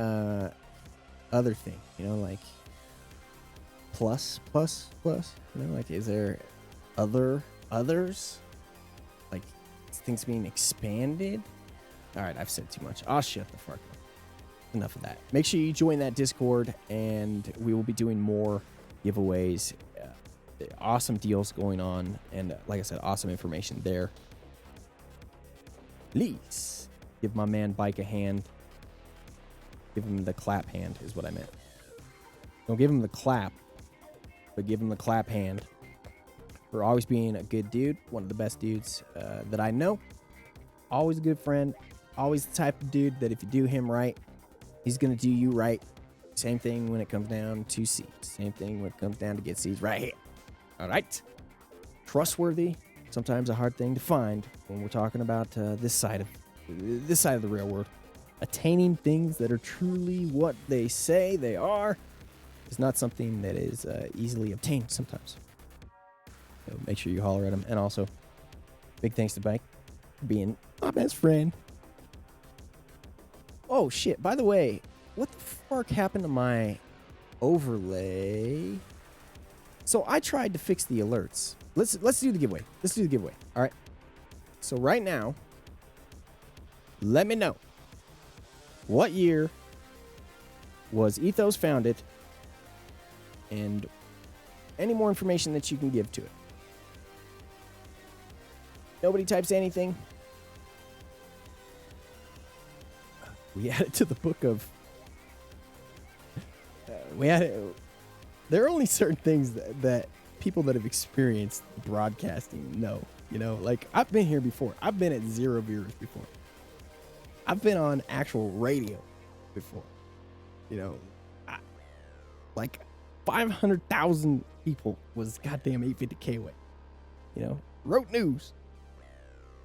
other thing? You know, like plus. You know, like is there others? Like things being expanded? All right, I've said too much. I'll shut the fuck up. Enough of that. Make sure you join that Discord, and we will be doing more giveaways. Awesome deals going on, and like I said, awesome information there. Please give my man Bike a hand. Give him the clap hand is what I meant. Don't give him the clap, but give him the clap hand for always being a good dude, one of the best dudes that I know. Always a good friend, always the type of dude that if you do him right, he's going to do you right. Same thing when it comes down to seeds. Same thing when it comes down to get seeds right here. All right. Trustworthy, sometimes a hard thing to find when we're talking about this side of the real world. Attaining things that are truly what they say they are is not something that is easily obtained sometimes. So make sure you holler at them. And also, big thanks to Bike for being my best friend. Oh, shit. By the way, what the fuck happened to my overlay? So I tried to fix the alerts. Let's do the giveaway. Let's do the giveaway. All right. So right now, let me know. What year was Ethos founded? And any more information that you can give to it. Nobody types anything. We add it to the book of... There are only certain things that people that have experienced broadcasting know. You know, like I've been here before. I've been at 0 viewers before. I've been on actual radio before. You know, like 500,000 people was goddamn 850K way. You know, wrote news.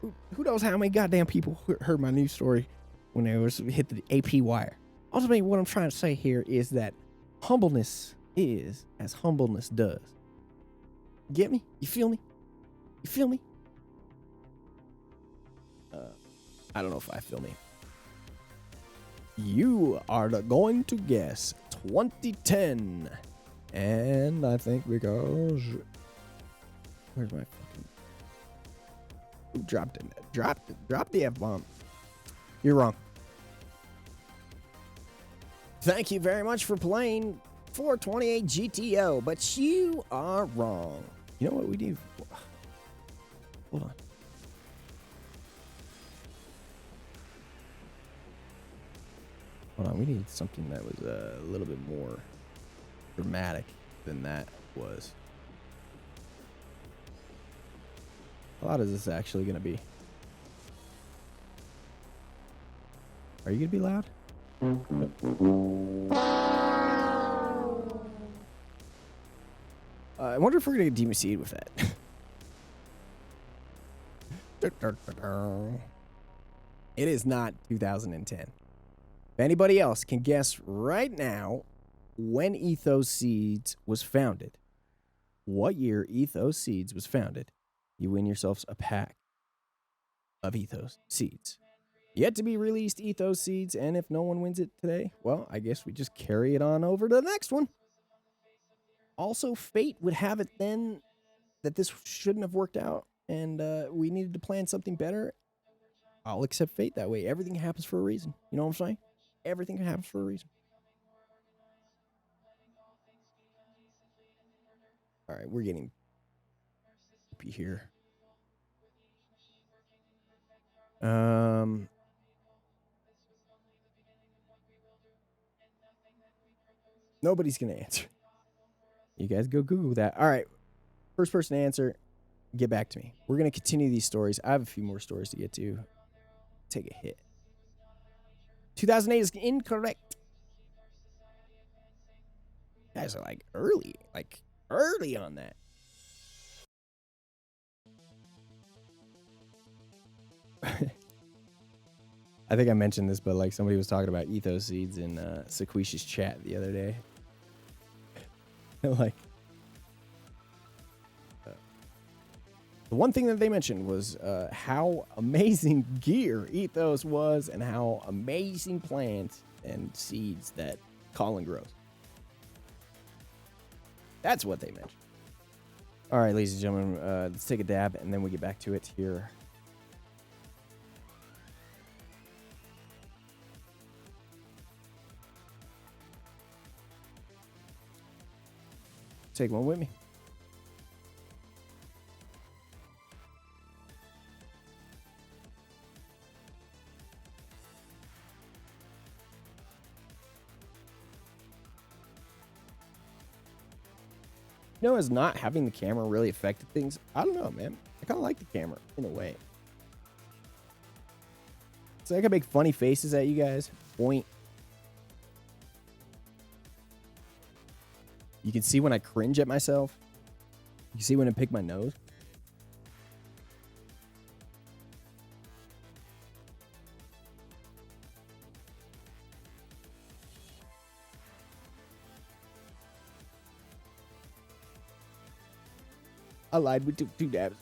Who knows how many goddamn people heard my news story when it was hit the AP wire. Ultimately, what I'm trying to say here is that humbleness is as humbleness does. Get me? You feel me? You feel me? I don't know if I feel me. You are going to guess 2010. And I think because... Where's my fucking... Who dropped it? Dropped the F-bomb. You're wrong. Thank you very much for playing 428 GTO, but you are wrong. You know what we need? Hold on. Hold on, we need something that was a little bit more dramatic than that was. How loud is this actually going to be? Are you going to be loud? I wonder if we're going to get DMC'd with that. It is not 2010. If anybody else can guess right now when Ethos Seeds was founded, what year Ethos Seeds was founded, you win yourselves a pack of Ethos Seeds. Yet to be released Ethos Seeds, and if no one wins it today, well, I guess we just carry it on over to the next one. Also, fate would have it then that this shouldn't have worked out, and we needed to plan something better. I'll accept fate that way. Everything happens for a reason. You know what I'm saying? Everything happens for a reason. All right, we're getting here. Nobody's gonna answer. You guys go Google that. All right, first person to answer, get back to me. We're gonna continue these stories. I have a few more stories to get to. Take a hit. 2008 is incorrect. You guys are like early on that. I think I mentioned this, but like somebody was talking about Ethos Seeds in Sequisha's chat the other day. Like, the one thing that they mentioned was how amazing gear Ethos was and how amazing plants and seeds that Colin grows. That's what they mentioned. All right, ladies and gentlemen, let's take a dab and then we get back to it here. Take one with me. You know, as not having the camera really affected things, I don't know, man. I kind of like the camera in a way. So I can make funny faces at you guys. Point. You can see when I cringe at myself. You can see when I pick my nose. I lied with two dabs.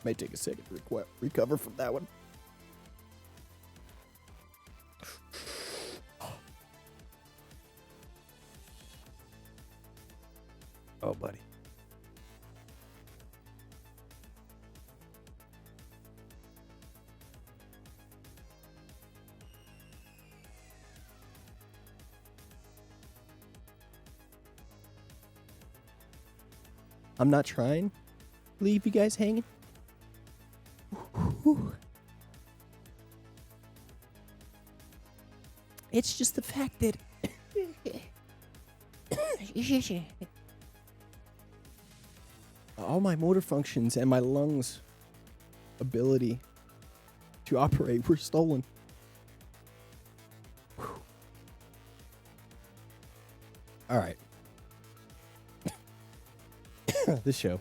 May take a second to recover from that one. Oh, buddy. I'm not trying to leave you guys hanging. It's just the fact that all my motor functions and my lungs' ability to operate were stolen. All right. This show.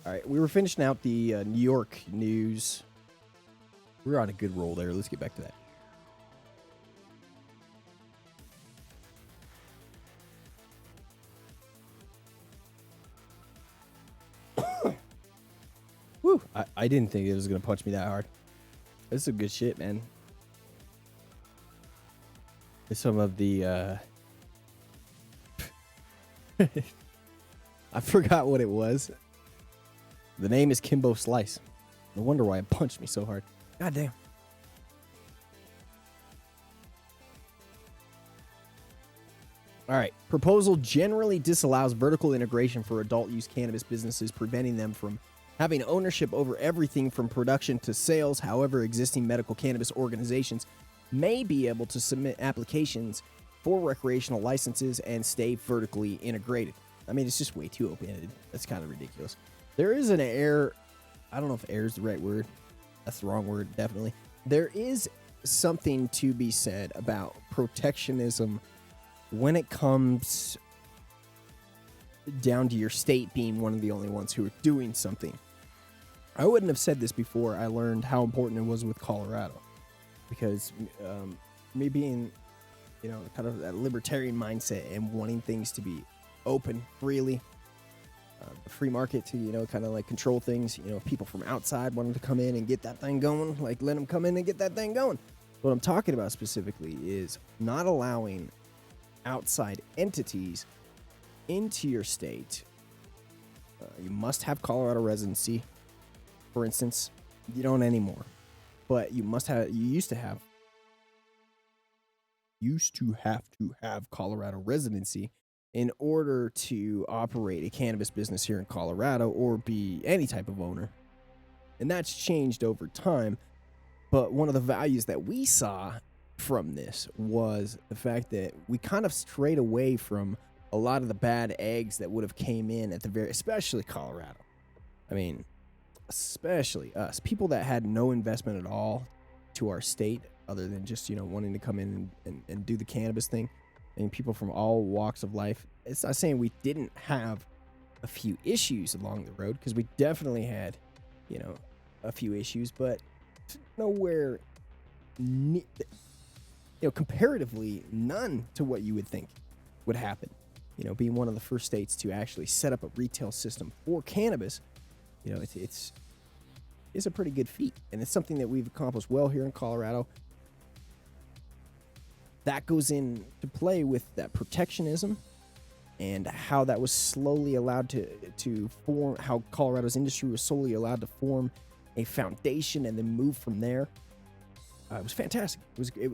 All right, we were finishing out the New York news. We were on a good roll there. Let's get back to that. Woo! I didn't think it was gonna punch me that hard. This is some good shit, man. There's some of the I forgot what it was. The name is Kimbo Slice. No wonder why it punched me so hard. God damn. All right. Proposal generally disallows vertical integration for adult use cannabis businesses, preventing them from having ownership over everything from production to sales. However, existing medical cannabis organizations may be able to submit applications for recreational licenses and stay vertically integrated. I mean, it's just way too open-ended. That's kind of ridiculous. There is an error. I don't know if error is the right word. That's the wrong word, definitely. There is something to be said about protectionism when it comes down to your state being one of the only ones who are doing something. I wouldn't have said this before I learned how important it was with Colorado, because me being, kind of that libertarian mindset and wanting things to be open freely, the free market to, kind of like control things, people from outside wanting to come in and get that thing going, like let them come in and get that thing going. What I'm talking about specifically is not allowing outside entities into your state. You must have Colorado residency. For instance, you don't anymore, but you used to have Colorado residency in order to operate a cannabis business here in Colorado or be any type of owner. And that's changed over time. But one of the values that we saw from this was the fact that we kind of strayed away from a lot of the bad eggs that would have came in at especially Colorado. I mean, especially us, people that had no investment at all to our state other than just, wanting to come in and do the cannabis thing. I mean, people from all walks of life. It's not saying we didn't have a few issues along the road, because we definitely had, a few issues, but nowhere, comparatively none to what you would think would happen. Being one of the first states to actually set up a retail system for cannabis, it's a pretty good feat, and it's something that we've accomplished well here in Colorado. That goes into play with that protectionism and how that was slowly allowed to form, how Colorado's industry was slowly allowed to form a foundation and then move from there. It was fantastic. It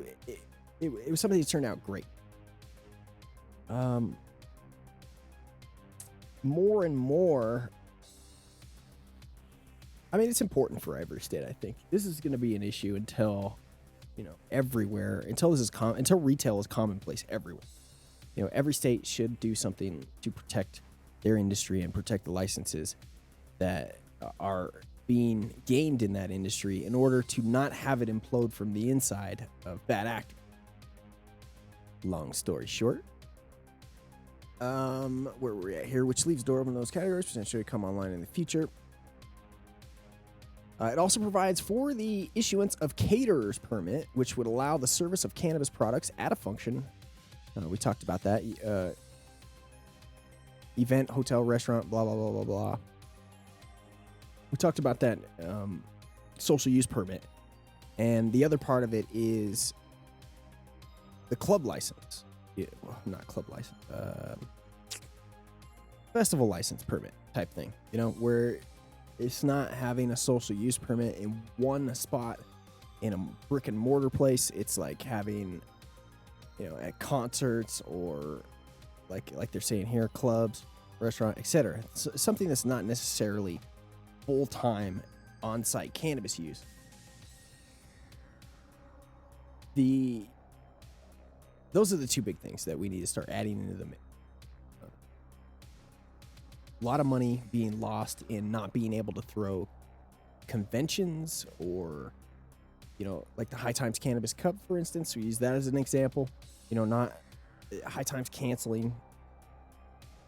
was something that turned out great. More and more, I mean, it's important for every state. I think this is going to be an issue until, everywhere, until retail is commonplace everywhere. Every state should do something to protect their industry and protect the licenses that are being gained in that industry in order to not have it implode from the inside of bad actors. Long story short, where we're at here, which leaves door open in those categories, potentially come online in the future. It also provides for the issuance of caterer's permit, which would allow the service of cannabis products at a function. We talked about that. Event, hotel, restaurant, blah, blah, blah, blah, blah. We talked about that social use permit. And the other part of it is the club license. Yeah, well, not club license. Festival license permit type thing. Where it's not having a social use permit in one spot in a brick and mortar place. It's like having, at concerts or like they're saying here, clubs, restaurant, etc. Something that's not necessarily full-time on-site cannabis use. Those are the two big things that we need to start adding into the mix. A lot of money being lost in not being able to throw conventions or, like the High Times Cannabis Cup, for instance. We use that as an example. Not High Times canceling.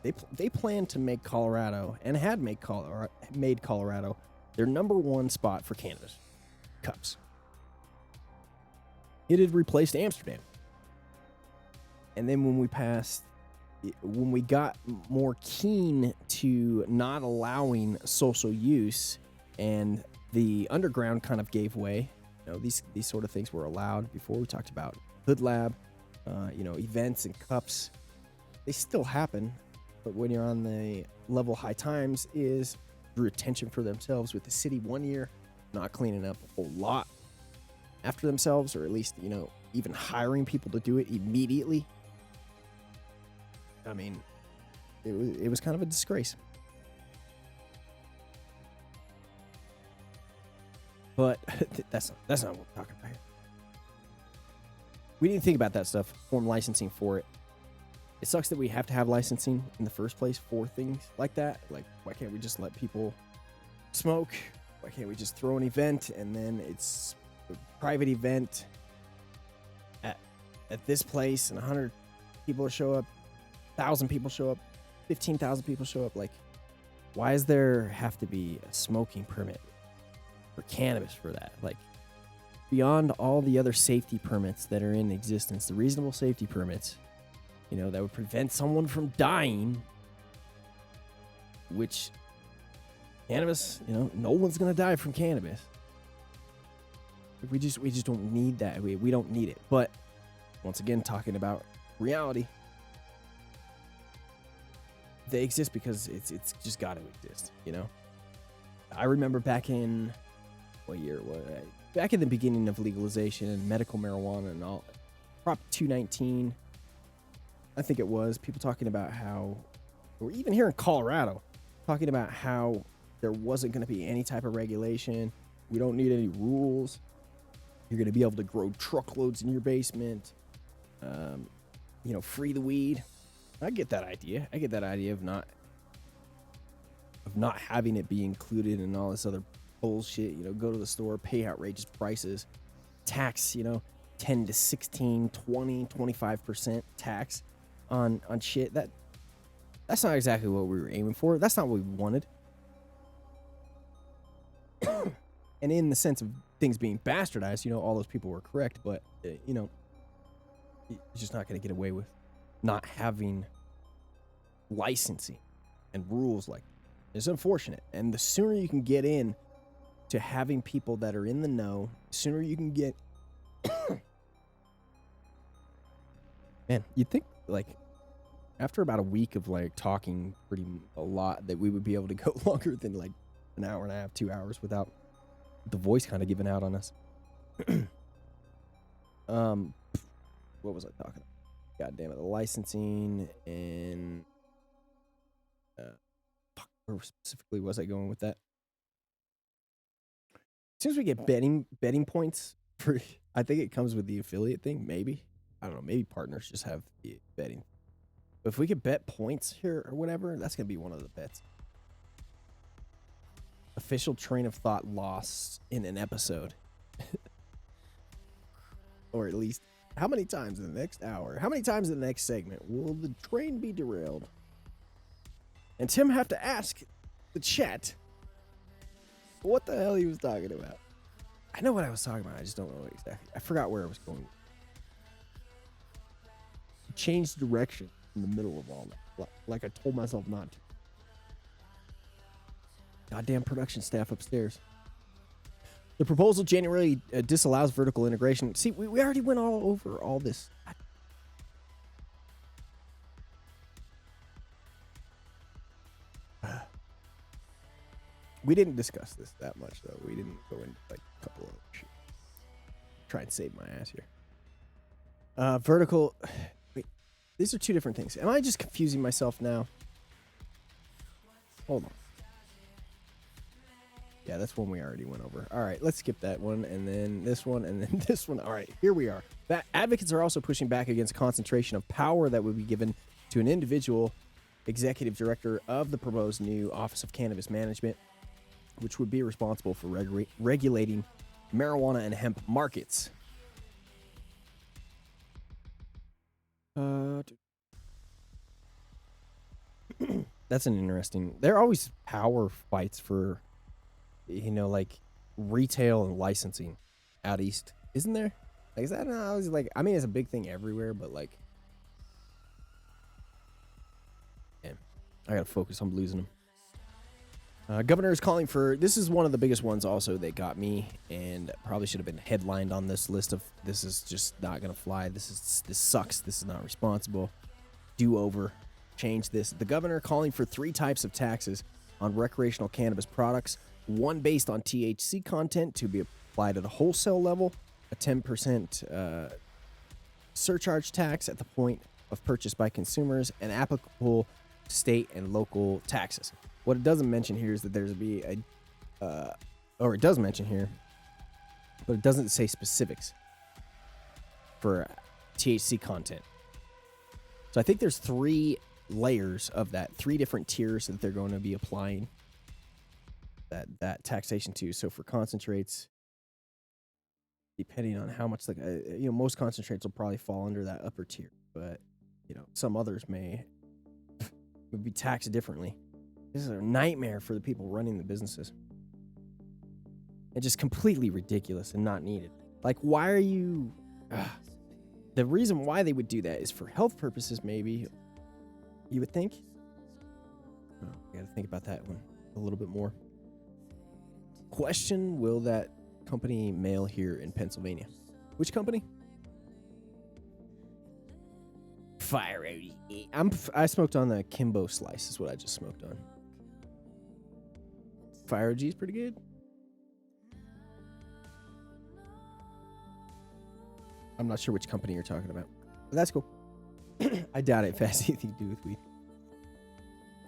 They plan to make Colorado, and had made Colorado their number one spot for cannabis cups. It had replaced Amsterdam. And then when we got more keen to not allowing social use and the underground kind of gave way. You know, these sort of things were allowed before. We talked about Hood Lab, you know, events and cups. They still happen, but when you're on the level High Times is drew attention for themselves with the city 1 year, not cleaning up a whole lot after themselves, or at least, you know, even hiring people to do it immediately. I mean, it was kind of a disgrace. But that's not what we're talking about here. We didn't think about that stuff, form licensing for it. It sucks that we have to have licensing in the first place for things like that. Like, why can't we just let people smoke? Why can't we just throw an event and then it's a private event at this place and 100 people show up, 1,000 people show up, 15,000 people show up? Like, why does there have to be a smoking permit for cannabis for that? Like, beyond all the other safety permits that are in existence, the reasonable safety permits, you know, that would prevent someone from dying, which cannabis, you know, no one's going to die from cannabis. We just don't need that. We don't need it. But once again, talking about reality, they exist because it's just got to exist, you know? I remember back in, what year was it? Back in the beginning of legalization and medical marijuana and all, Prop 219, I think it was, people talking about how, or even here in Colorado, talking about how there wasn't going to be any type of regulation. We don't need any rules. You're going to be able to grow truckloads in your basement. You know, free the weed. I get that idea. I get that idea of not having it be included in all this other bullshit. You know, go to the store, pay outrageous prices, tax, you know, 10 to 16, 20, 25% tax on shit. That's not exactly what we were aiming for. That's not what we wanted. And in the sense of things being bastardized, you know, all those people were correct, but you know, you're just not going to get away with not having licensing and rules like that. It's unfortunate. And the sooner you can get in to having people that are in the know, the sooner you can get man, you'd think like after about a week of like talking a lot that we would be able to go longer than like an hour and a half, 2 hours without the voice kind of giving out on us. What was I talking about? God damn it, the licensing and where specifically was I going with that? As soon as we get betting points for, I think it comes with the affiliate thing. Maybe, I don't know. Maybe partners just have the betting. But if we could bet points here or whatever, that's gonna be one of the bets. Official train of thought lost in an episode. Or at least, how many times in the next hour, how many times in the next segment will the train be derailed? And Tim have to ask the chat what the hell he was talking about. I know what I was talking about, I just don't know exactly. I forgot where I was going. Changed direction in the middle of all that, like I told myself not to. Goddamn production staff upstairs. The proposal generally disallows vertical integration. See, we already went all over all this. We didn't discuss this that much, though. We didn't go into like a couple of shit. Try and save my ass here. Vertical. Wait, these are two different things. Am I just confusing myself now? Hold on. Yeah, that's one we already went over. All right, let's skip that one, and then this one, and then this one. All right, here we are. Advocates are also pushing back against concentration of power that would be given to an individual executive director of the proposed new Office of Cannabis Management, which would be responsible for regulating marijuana and hemp markets. That's an interesting. There are always power fights for, you know, like retail and licensing out east, isn't there? Like, is that not always like? I mean, it's a big thing everywhere, but like, man, I gotta focus. I'm losing them. Governor is calling for, this is one of the biggest ones also that got me, and probably should have been headlined on this list of, this is just not going to fly. This sucks. This is not responsible. Do over. Change this. The governor calling for 3 types of taxes on recreational cannabis products. One based on THC content to be applied at a wholesale level. A 10% surcharge tax at the point of purchase by consumers, and applicable state and local taxes. What it doesn't mention here is that there's be a, or it does mention here, but it doesn't say specifics for THC content. So I think there's 3 layers of that, 3 different tiers that they're going to be applying that taxation to. So for concentrates, depending on how much, like, most concentrates will probably fall under that upper tier, but some others would be taxed differently. This is a nightmare for the people running the businesses. It's just completely ridiculous and not needed. Like, why are you... The reason why they would do that is for health purposes, maybe. You would think? Oh, I gotta think about that one a little bit more. Question, will that company mail here in Pennsylvania? Which company? Fire I smoked on the Kimbo Slice is what I just smoked on. Fire OG is pretty good. I'm not sure which company you're talking about, but that's cool. I doubt it has anything to do with weed.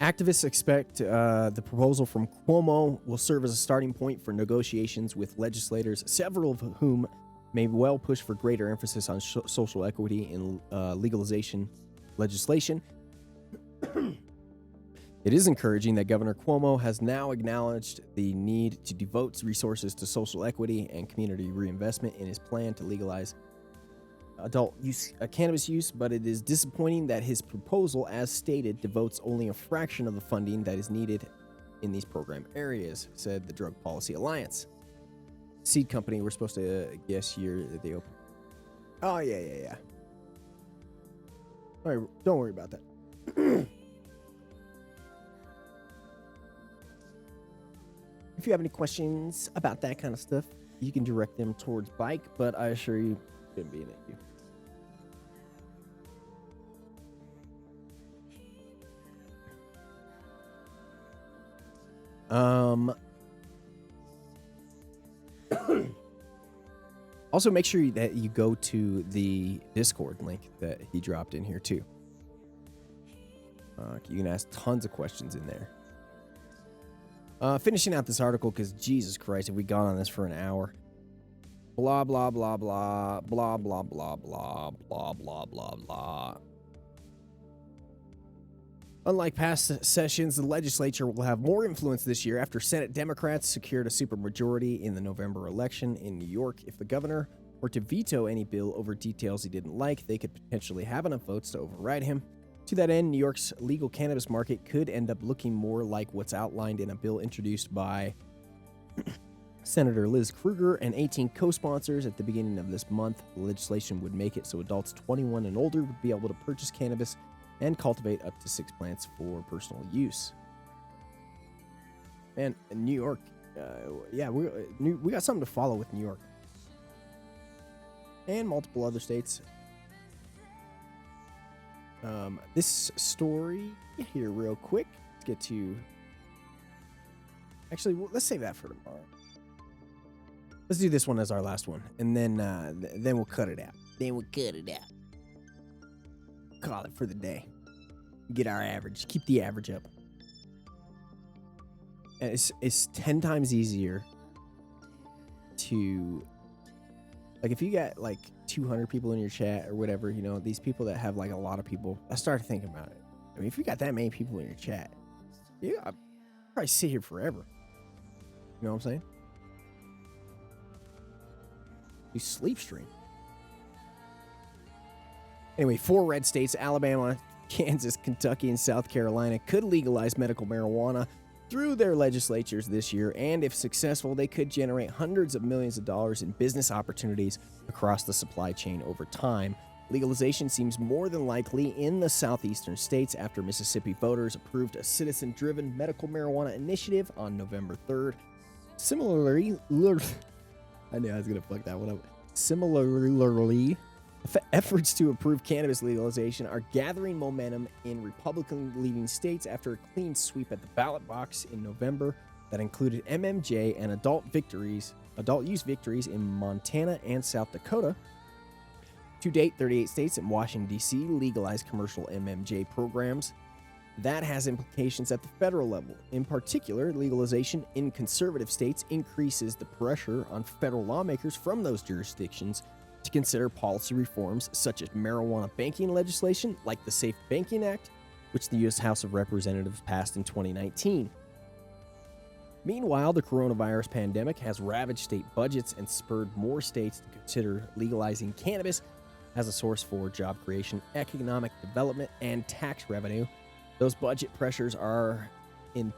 Activists expect the proposal from Cuomo will serve as a starting point for negotiations with legislators, several of whom may well push for greater emphasis on social equity in legalization legislation. It is encouraging that Governor Cuomo has now acknowledged the need to devote resources to social equity and community reinvestment in his plan to legalize adult use cannabis use, but it is disappointing that his proposal, as stated, devotes only a fraction of the funding that is needed in these program areas, said the Drug Policy Alliance. Seed company, we're supposed to guess year that they open. Oh, yeah. All right, don't worry about that. If you have any questions about that kind of stuff, you can direct them towards Bike, but I assure you, it shouldn't be an issue. Also, make sure that you go to the Discord link that he dropped in here too. You can ask tons of questions in there. Finishing out this article, because Jesus Christ, have we gone on this for an hour? Blah, blah, blah, blah, blah, blah, blah, blah, blah, blah, blah, blah. Unlike past sessions, the legislature will have more influence this year after Senate Democrats secured a supermajority in the November election in New York. If the governor were to veto any bill over details he didn't like, they could potentially have enough votes to override him. To that end, New York's legal cannabis market could end up looking more like what's outlined in a bill introduced by Senator Liz Krueger and 18 co-sponsors at the beginning of this month. The legislation would make it so adults 21 and older would be able to purchase cannabis and cultivate up to 6 plants for personal use. And New York, we got something to follow with New York. And multiple other states. This story here real quick. Let's get to... Actually, let's save that for tomorrow. Let's do this one as our last one. And then we'll cut it out. Call it for the day. Get our average. Keep the average up. And it's 10 times easier to... Like, if you got, like, 200 people in your chat or whatever, these people that have, like, a lot of people, I started thinking about it. I mean, if you got that many people in your chat, I'd probably sit here forever. You know what I'm saying? You sleep stream. Anyway, 4 red states, Alabama, Kansas, Kentucky, and South Carolina, could legalize medical marijuana through their legislatures this year, and if successful, they could generate hundreds of millions of dollars in business opportunities across the supply chain over time. Legalization seems more than likely in the southeastern states after Mississippi voters approved a citizen-driven medical marijuana initiative on November 3rd. Similarly, I knew I was going to fuck that one up. Similarly, efforts to approve cannabis legalization are gathering momentum in Republican-leaning states after a clean sweep at the ballot box in November that included MMJ and adult use victories in Montana and South Dakota. To date, 38 states and Washington, D.C. legalized commercial MMJ programs. That has implications at the federal level. In particular, legalization in conservative states increases the pressure on federal lawmakers from those jurisdictions to consider policy reforms such as marijuana banking legislation like the SAFE Banking Act, which the U.S. House of Representatives passed in 2019. Meanwhile, the coronavirus pandemic has ravaged state budgets and spurred more states to consider legalizing cannabis as a source for job creation, economic development, and tax revenue. Those budget pressures are in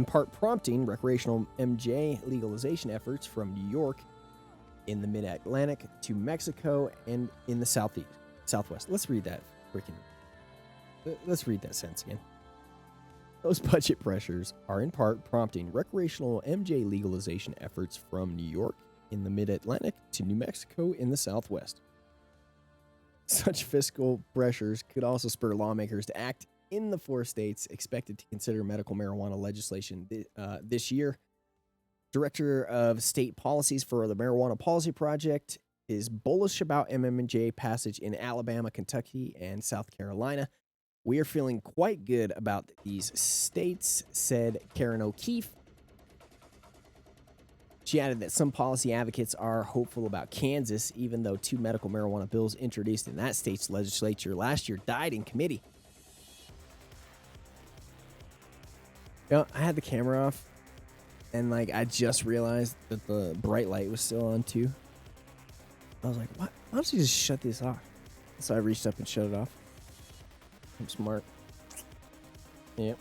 part prompting recreational MJ legalization efforts from New York in the mid-Atlantic to Mexico and in the southwest. Let's read that sentence again. Those budget pressures are in part prompting recreational MJ legalization efforts from New York in the mid-Atlantic to New Mexico in the southwest. Such fiscal pressures could also spur lawmakers to act in the 4 states expected to consider medical marijuana legislation this year. Director of State Policies for the Marijuana Policy Project is bullish about MMJ passage in Alabama, Kentucky, and South Carolina. We are feeling quite good about these states, said Karen O'Keefe. She added that some policy advocates are hopeful about Kansas, even though 2 medical marijuana bills introduced in that state's legislature last year died in committee. You know, I had the camera off, and I just realized that the bright light was still on too. I was like, what? Why don't you just shut this off? So I reached up and shut it off. I'm smart. Yep.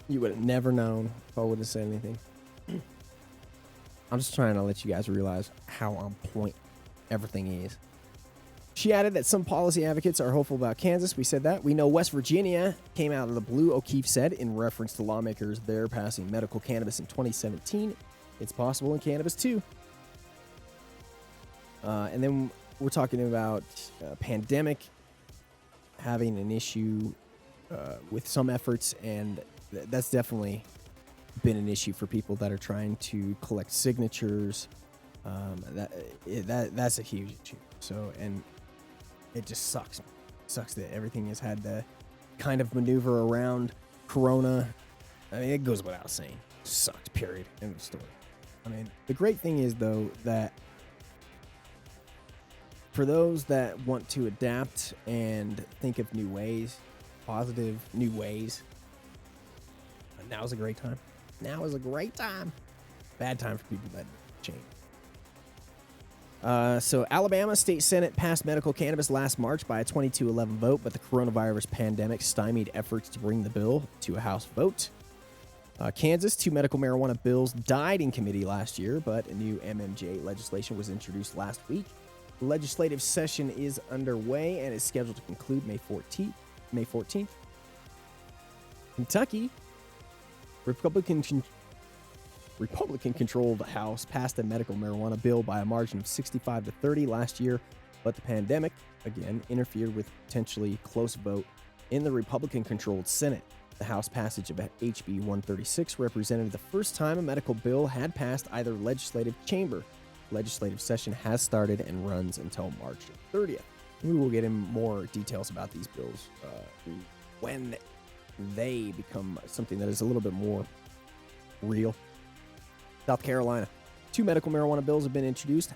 You would have never known if I would have said anything. I'm just trying to let you guys realize how on point everything is. She added that some policy advocates are hopeful about Kansas. We said that. We know West Virginia came out of the blue, O'Keefe said, in reference to lawmakers there passing medical cannabis in 2017. It's possible in cannabis, too. And then we're talking about pandemic having an issue with some efforts, and that's definitely been an issue for people that are trying to collect signatures. That's a huge issue. So, and it just sucks. It sucks that everything has had to kind of maneuver around Corona. I mean, it goes without saying. It sucks, period. End of story. I mean, the great thing is, though, that for those that want to adapt and think of new ways, positive new ways, now is a great time. Now is a great time. Bad time for people that change. So Alabama State Senate passed medical cannabis last March by a 22-11 vote, but the coronavirus pandemic stymied efforts to bring the bill to a House vote. Kansas, 2 medical marijuana bills died in committee last year, but a new MMJ legislation was introduced last week. The legislative session is underway and is scheduled to conclude May 14th. Kentucky, Republican-controlled House passed a medical marijuana bill by a margin of 65-30 last year, but the pandemic, again, interfered with a potentially close vote in the Republican-controlled Senate. The House passage of HB 136 represented the first time a medical bill had passed either legislative chamber. Legislative session has started and runs until March 30th. We will get in more details about these bills when they become something that is a little bit more real. South Carolina, 2 medical marijuana bills have been introduced,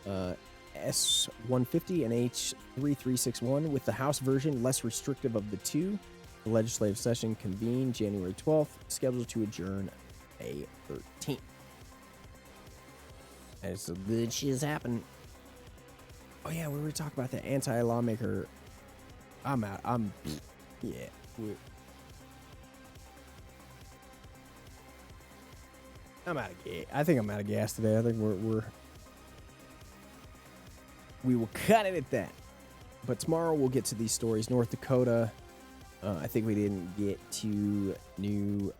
S150 and H3361, with the House version less restrictive of the 2. The legislative session convened January 12th, scheduled to adjourn May 13th. And some good shit has happened. Oh yeah, we were talking about the anti-lawmaker. I'm out. Yeah. I'm out of gas. I think I'm out of gas today. I think we will cut it at that. But tomorrow we'll get to these stories. North Dakota. I think we didn't get to New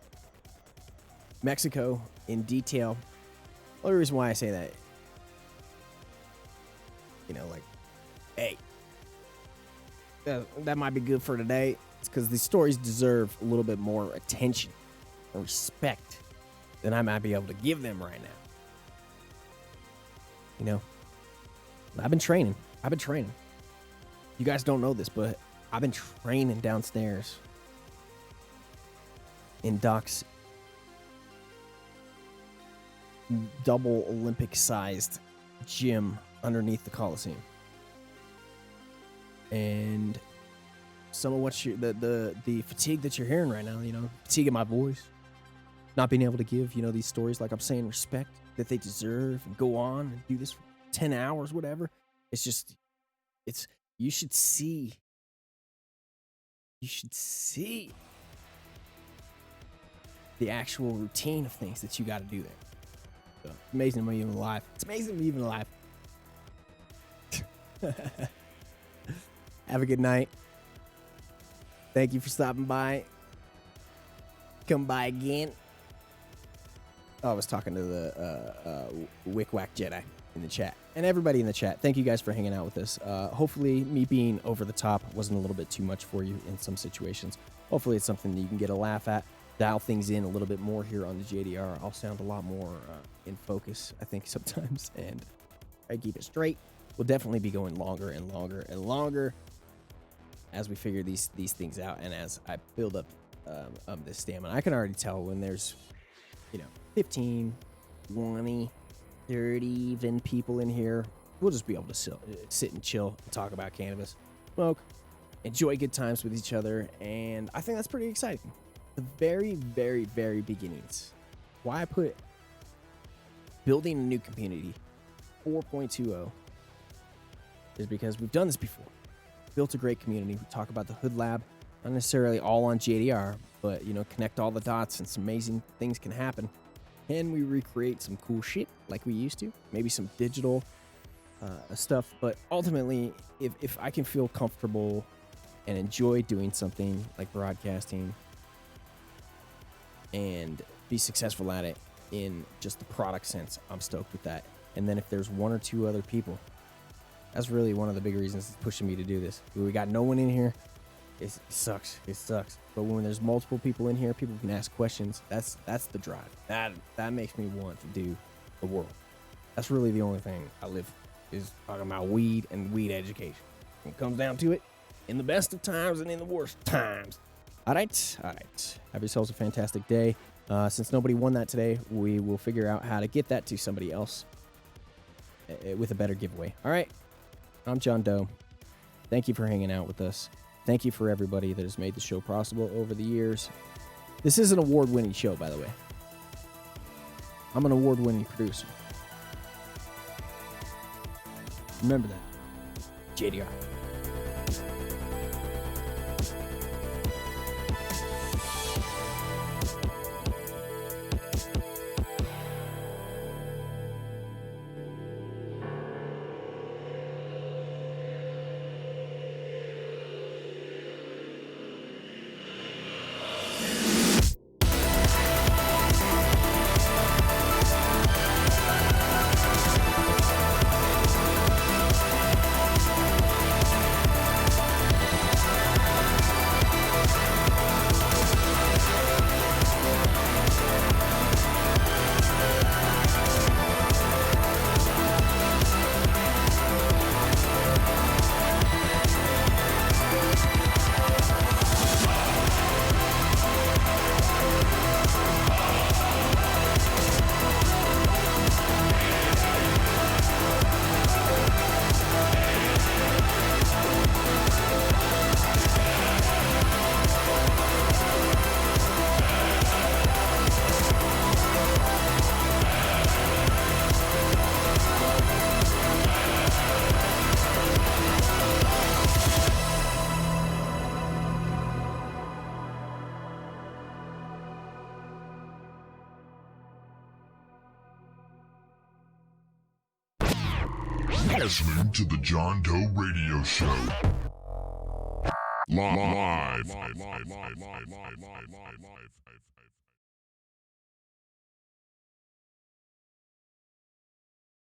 Mexico in detail. The only reason why I say that, like, hey, that might be good for today. It's because these stories deserve a little bit more attention and respect than I might be able to give them right now. I've been training. You guys don't know this, but I've been training downstairs in Doc's double Olympic-sized gym underneath the Coliseum. And some of what the fatigue that you're hearing right now, fatigue in my voice, not being able to give, these stories, like I'm saying, respect that they deserve and go on and do this for 10 hours, whatever. You should see the actual routine of things that you got to do there. So, amazing I'm even alive. It's amazing I'm even alive. Have a good night. Thank you for stopping by. Come by again. I was talking to the Wick Wack Jedi in the chat. And everybody in the chat, thank you guys for hanging out with us. Hopefully me being over the top wasn't a little bit too much for you in some situations. Hopefully it's something that you can get a laugh at, dial things in a little bit more here on the JDR. I'll sound a lot more in focus, I think, sometimes, and I keep it straight. We'll definitely be going longer and longer and longer as we figure these things out, and as I build up this stamina. I can already tell when there's 15, 20, 30 even people in here. We'll just be able to sit and chill and talk about cannabis, smoke, enjoy good times with each other, and I think that's pretty exciting. The very, very, very beginnings. Why I put building a new community 4.20 is because we've done this before. Built a great community. We talk about the Hood Lab, not necessarily all on JDR, but connect all the dots and some amazing things can happen. And we recreate some cool shit like we used to, maybe some digital stuff. But ultimately, if I can feel comfortable and enjoy doing something like broadcasting and be successful at it in just the product sense, I'm stoked with that. And then if there's one or two other people, that's really one of the big reasons it's pushing me to do this. We got no one in here. It sucks. But when there's multiple people in here, people can ask questions. That's the drive. That makes me want to do the world. That's really the only thing I live is talking about weed and weed education. When it comes down to it, in the best of times and in the worst times. All right. Have yourselves a fantastic day. Since nobody won that today, we will figure out how to get that to somebody else with a better giveaway. All right. I'm John Doe. Thank you for hanging out with us. Thank you for everybody that has made the show possible over the years. This is an award-winning show, by the way. I'm an award-winning producer. Remember that. JDR. listening to the John Doe Radio Show. Live.